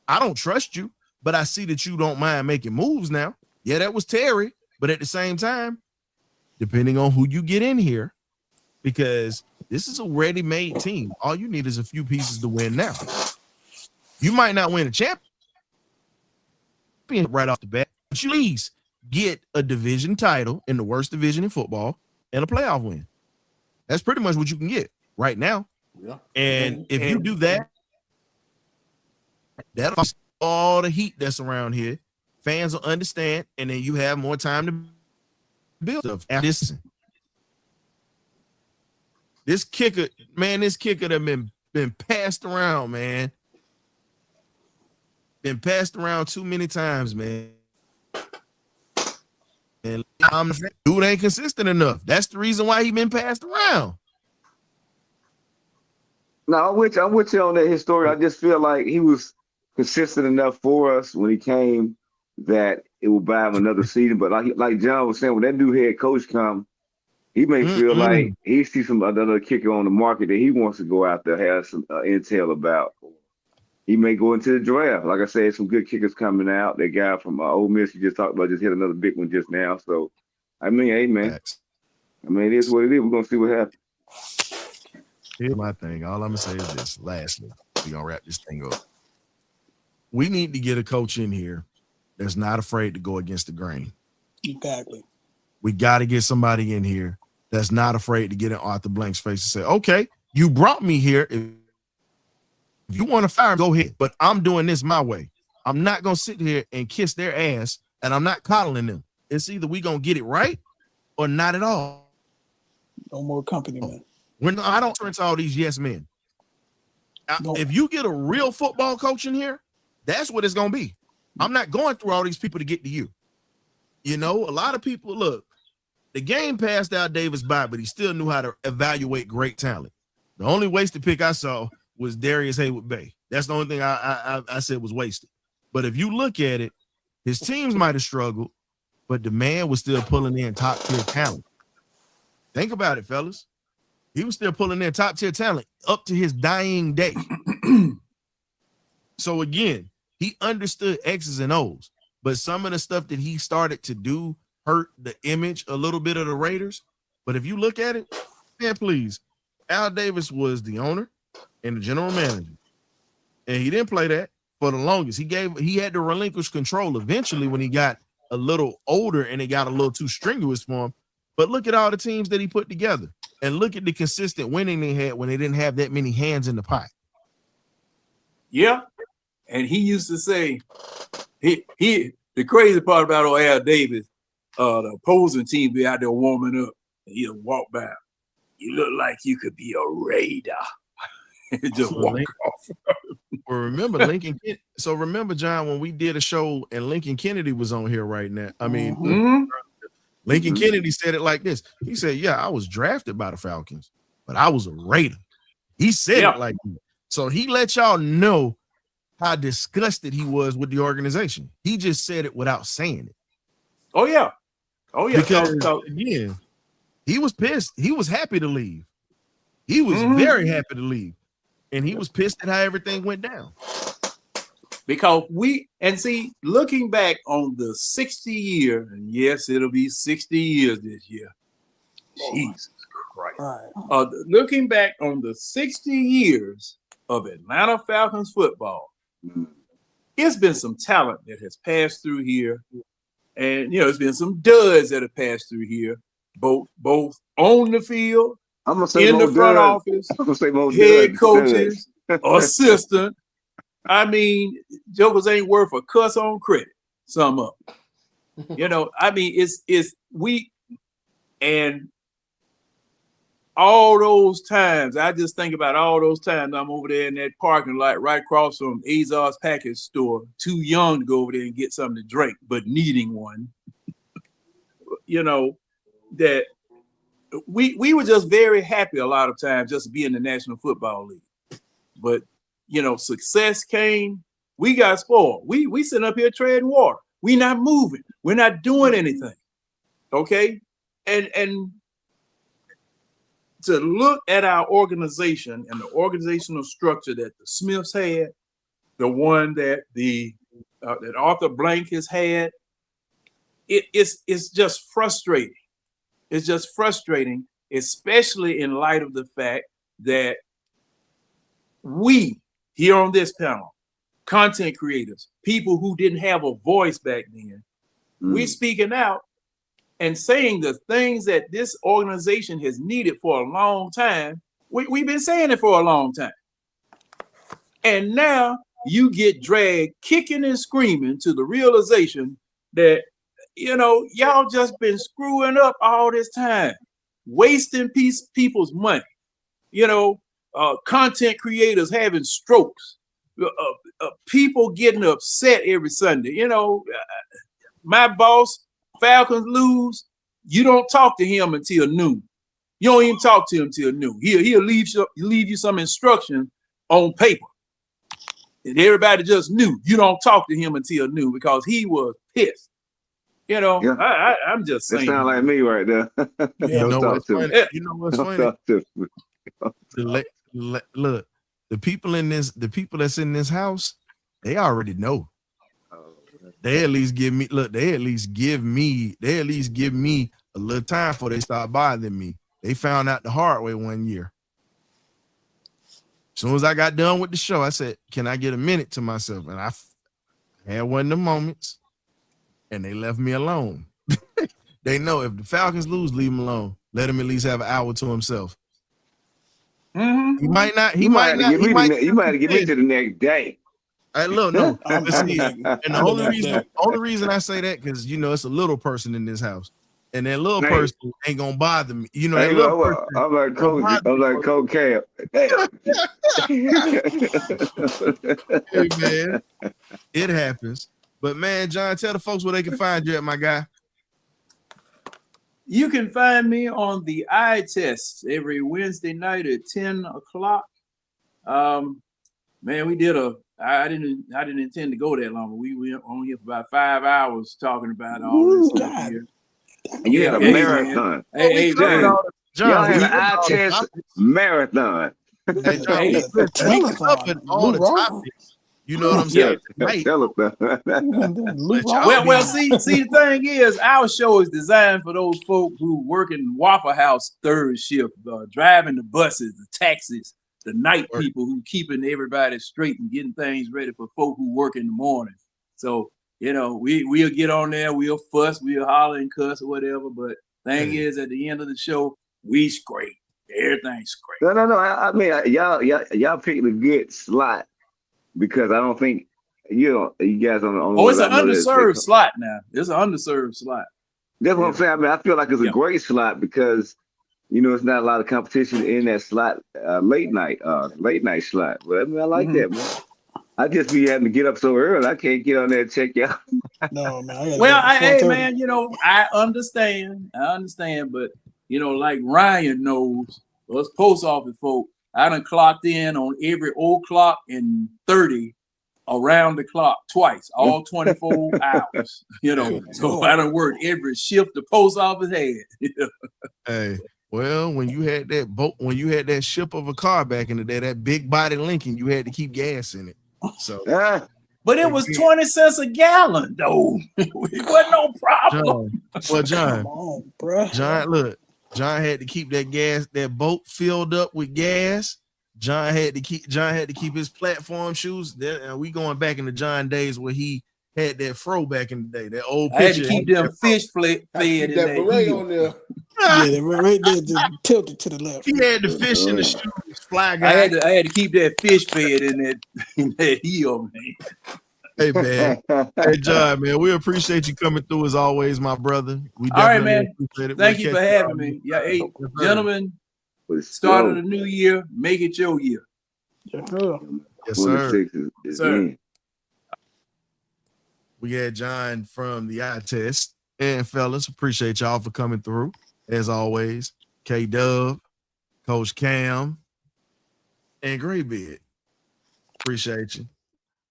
Speaker 1: I don't trust you, but I see that you don't mind making moves now. Yeah, that was Terry, but at the same time, depending on who you get in here, because this is a ready-made team. All you need is a few pieces to win now. You might not win a championship right off the bat, but you at least get a division title in the worst division in football and a playoff win. That's pretty much what you can get right now.
Speaker 4: Yeah.
Speaker 1: And if you do that, that'll all the heat that's around here. Fans will understand, and then you have more time to build up. This kicker that been passed around, man. Been passed around too many times, man. And dude ain't consistent enough. That's the reason why he been passed around.
Speaker 5: No, I'm with you on that his story. I just feel like he was consistent enough for us when he came that it will buy him another season. But like John was saying, when that new head coach come, he may feel like he sees some other kicker on the market that he wants to go out there, have some intel about. He may go into the draft. Like I said, some good kickers coming out. That guy from Ole Miss you just talked about just hit another big one just now. So, I mean, hey, man. I mean, it is what it is. We're going to see what happens.
Speaker 1: Here's my thing. All I'm going to say is this. Lastly, we're going to wrap this thing up. We need to get a coach in here that's not afraid to go against the grain.
Speaker 3: Exactly.
Speaker 1: We got to get somebody in here that's not afraid to get in Arthur Blank's face and say, okay, you brought me here. If you want to fire, go ahead. But I'm doing this my way. I'm not going to sit here and kiss their ass, and I'm not coddling them. It's either we going to get it right or not at all.
Speaker 3: No more company, man.
Speaker 1: I don't turn to all these yes men.
Speaker 3: No.
Speaker 1: If you get a real football coach in here, that's what it's going to be. I'm not going through all these people to get to you. You know, a lot of people, look, the game passed Al Davis by, but he still knew how to evaluate great talent. The only wasted pick I saw was Darius Haywood-Bay. That's the only thing I said was wasted. But if you look at it, his teams might have struggled, but the man was still pulling in top-tier talent. Think about it, fellas. He was still pulling in top-tier talent up to his dying day. So, again, he understood X's and O's, but some of the stuff that he started to do hurt the image a little bit of the Raiders. But if you look at it, man, please, Al Davis was the owner and the general manager, and he didn't play that for the longest. He had to relinquish control eventually when he got a little older and it got a little too strenuous for him. But look at all the teams that he put together, and look at the consistent winning they had when they didn't have that many hands in the pot.
Speaker 6: Yeah, and he used to say, he the crazy part about old Al Davis, the opposing team be out there warming up, and he'll walk by. You look like you could be a Raider. Just walk off.
Speaker 1: Well, remember Lincoln. So remember, John, when we did a show and Lincoln Kennedy was on here right now. I mean, Lincoln Kennedy said it like this. He said, "Yeah, I was drafted by the Falcons, but I was a Raider." He said it like that. So he let y'all know how disgusted he was with the organization. He just said it without saying it.
Speaker 6: Oh yeah.
Speaker 1: Because again, he was pissed. He was happy to leave. He was very happy to leave. And he was pissed at how everything went down.
Speaker 6: Because looking back on the 60 year, and yes, it'll be 60 years this year. Jesus Christ.
Speaker 3: Right.
Speaker 6: Looking back on the 60 years of Atlanta Falcons football, it's been some talent that has passed through here. And, it's been some duds that have passed through here, both on the field,
Speaker 5: I'm gonna say
Speaker 6: in the front office, head coaches, assistant. I mean, jokers ain't worth a cuss on credit. Sum up. I mean, and all those times, I just think about all those times I'm over there in that parking lot right across from Azar's package store, too young to go over there and get something to drink, but needing one. You know, that we were just very happy a lot of times just to be in the National Football League. But, you know, success came, we got spoiled. We sitting up here treading water. We not moving. We're not doing anything. Okay? And to look at our organization and the organizational structure that the Smiths had, the one that that Arthur Blank has had, it's just frustrating. It's just frustrating, especially in light of the fact that we here on this panel, content creators, people who didn't have a voice back then, we speaking out and saying the things that this organization has needed for a long time. We've been saying it for a long time. And now you get dragged kicking and screaming to the realization that, you know, y'all just been screwing up all this time, wasting people's money, you know, content creators having strokes, people getting upset every Sunday. You know, my boss, Falcons lose, you don't talk to him until noon. You don't even talk to him until noon. He'll leave you some instruction on paper. And everybody just knew you don't talk to him until noon because he was pissed. You know, yeah. I'm just saying.
Speaker 5: That sound like me right there.
Speaker 1: You know what's funny? You know what's funny? Look, the people that's in this house, they already know. They at least give me a little time before they start bothering me. They found out the hard way one year. As soon as I got done with the show, I said, "Can I get a minute to myself?" And I had one of the moments, and they left me alone. They know if the Falcons lose, leave him alone. Let him at least have an hour to himself.
Speaker 6: Mm-hmm.
Speaker 5: You might give me to the next day.
Speaker 1: Look, no. And the only reason I say that because you know it's a little person in this house, and that little person ain't gonna bother me. You know, that little person.
Speaker 5: I'm like Coach Cab.
Speaker 1: Hey man, it happens. But man, John, tell the folks where they can find you at, my guy.
Speaker 6: You can find me on the eye test every Wednesday night at 10 o'clock. Man, we did I didn't intend to go that long, but we were on here for about 5 hours talking about all this stuff here.
Speaker 5: And you had a marathon.
Speaker 6: Hey, John.
Speaker 5: Y'all had an eye test marathon.
Speaker 1: Hey, John, we covered all the topics. You know what I'm saying?
Speaker 6: Well, see, the thing is, our show is designed for those folk who work in Waffle House third shift, driving the buses, the taxis, the night people who keeping everybody straight and getting things ready for folk who work in the morning. So, you know, we'll get on there, we'll fuss, we'll holler and cuss or whatever. But thing is, at the end of the show, we straight. Everything's great.
Speaker 5: No. I mean, y'all picked a good slot. Because I don't think you guys on.
Speaker 6: Oh, it's an underserved slot now. It's an underserved slot.
Speaker 5: That's what I'm saying. I mean, I feel like it's a great slot because you know it's not a lot of competition in that slot, late night slot. But I mean, I like that, man. I just be having to get up so early. I can't get on there and check y'all.
Speaker 3: No, man.
Speaker 6: Hey, man. You know, I understand, but you know, like Ryan knows, us post office folk. I done clocked in on every 0:00 and 30 around the clock twice, all 24 hours, you know. So I done worked every shift the post office had.
Speaker 1: Hey, well, when you had that ship of a car back in the day, that big body Lincoln, you had to keep gas in it. So
Speaker 6: but it was 20 cents a gallon, though. It wasn't no problem.
Speaker 1: John had to keep that boat filled up with gas. John had to keep his platform shoes. And we going back in the John days where he had that fro back in the day. That old picture.
Speaker 6: I had to keep them fish fed in that
Speaker 4: beret on there.
Speaker 3: Yeah, right there, just tilted to the left.
Speaker 1: He had the fish in the shoes. Fly guy.
Speaker 6: I had to keep that fish fed in that heel, man.
Speaker 1: Hey man, hey John, man, we appreciate you coming through as always, my brother. We
Speaker 6: all right, man.
Speaker 1: Appreciate it.
Speaker 6: Thank you for having me. Yeah, hey, gentlemen, Start of the new year, make it your year.
Speaker 3: Yes,
Speaker 5: 26 is in.
Speaker 1: We had John from the Eye Test. And fellas, appreciate y'all for coming through. As always, K-Dub, Coach Cam, and Graybeard. Appreciate you.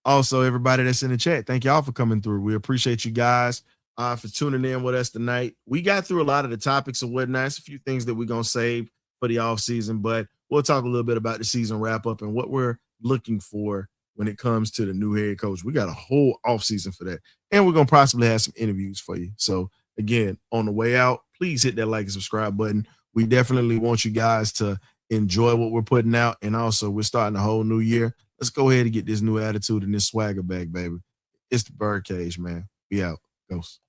Speaker 1: Also, everybody that's in the chat, thank y'all for coming through. We appreciate you guys for tuning in with us tonight. We got through a lot of the topics and whatnot. It's a few things that we're going to save for the off season, but we'll talk a little bit about the season wrap up and what we're looking for when it comes to the new head coach. We got a whole off season for that, and we're going to possibly have some interviews for you. So again, on the way out, please hit that like and subscribe button. We definitely want you guys to enjoy what we're putting out. And also, we're starting a whole new year. Let's go ahead and get this new attitude and this swagger back, baby. It's the Birdcage, man. We out. Ghost.